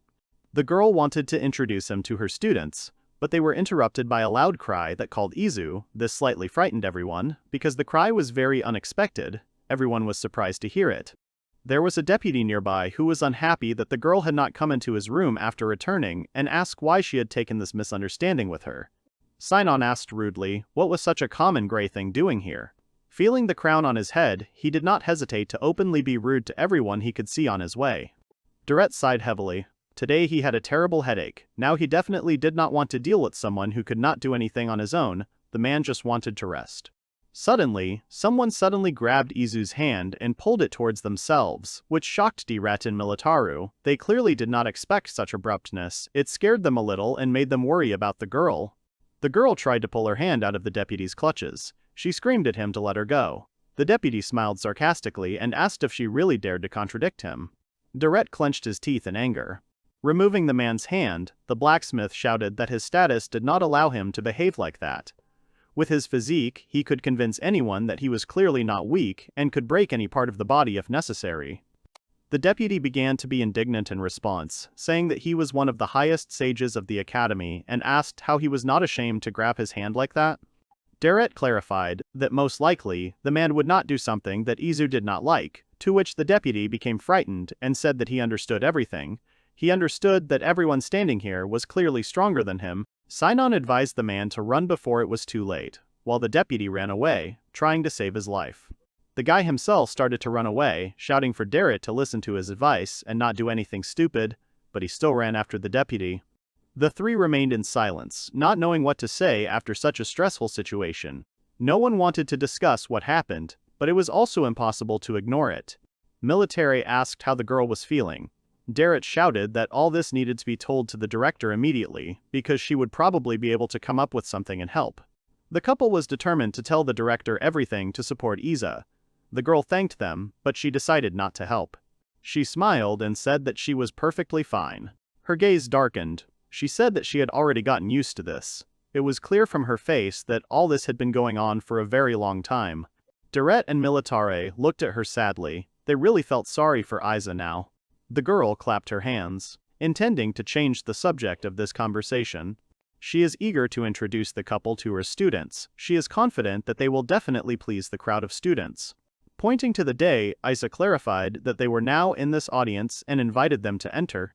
The girl wanted to introduce him to her students, but they were interrupted by a loud cry that called Eiyuu. This slightly frightened everyone, because the cry was very unexpected. Everyone was surprised to hear it. There was a deputy nearby who was unhappy that the girl had not come into his room after returning and asked why she had taken this misunderstanding with her. Sinon asked rudely, what was such a common gray thing doing here? Feeling the crown on his head, he did not hesitate to openly be rude to everyone he could see on his way. Deret sighed heavily. Today he had a terrible headache. Now he definitely did not want to deal with someone who could not do anything on his own. The man just wanted to rest. Suddenly, someone suddenly grabbed Eiyuu's hand and pulled it towards themselves, which shocked Deret and Militar. They clearly did not expect such abruptness. It scared them a little and made them worry about the girl. The girl tried to pull her hand out of the deputy's clutches. She screamed at him to let her go. The deputy smiled sarcastically and asked if she really dared to contradict him. Deret clenched his teeth in anger. Removing the man's hand, the blacksmith shouted that his status did not allow him to behave like that. With his physique, he could convince anyone that he was clearly not weak and could break any part of the body if necessary. The deputy began to be indignant in response, saying that he was one of the highest sages of the academy and asked how he was not ashamed to grab his hand like that. Deret clarified that most likely the man would not do something that Eiyuu did not like, to which the deputy became frightened and said that he understood everything. He understood that everyone standing here was clearly stronger than him. Sinon advised the man to run before it was too late, while the deputy ran away, trying to save his life. The guy himself started to run away, shouting for Deret to listen to his advice and not do anything stupid, but he still ran after the deputy. The three remained in silence, not knowing what to say after such a stressful situation. No one wanted to discuss what happened, but it was also impossible to ignore it. Militar asked how the girl was feeling. Deret shouted that all this needed to be told to the director immediately, because she would probably be able to come up with something and help. The couple was determined to tell the director everything to support Eiyuu. The girl thanked them, but she decided not to help. She smiled and said that she was perfectly fine. Her gaze darkened. She said that she had already gotten used to this. It was clear from her face that all this had been going on for a very long time. Deret and Militar looked at her sadly. They really felt sorry for Eiyuu now. The girl clapped her hands, intending to change the subject of this conversation. She is eager to introduce the couple to her students. She is confident that they will definitely please the crowd of students. Pointing to the day, Eiyuu clarified that they were now in this audience and invited them to enter.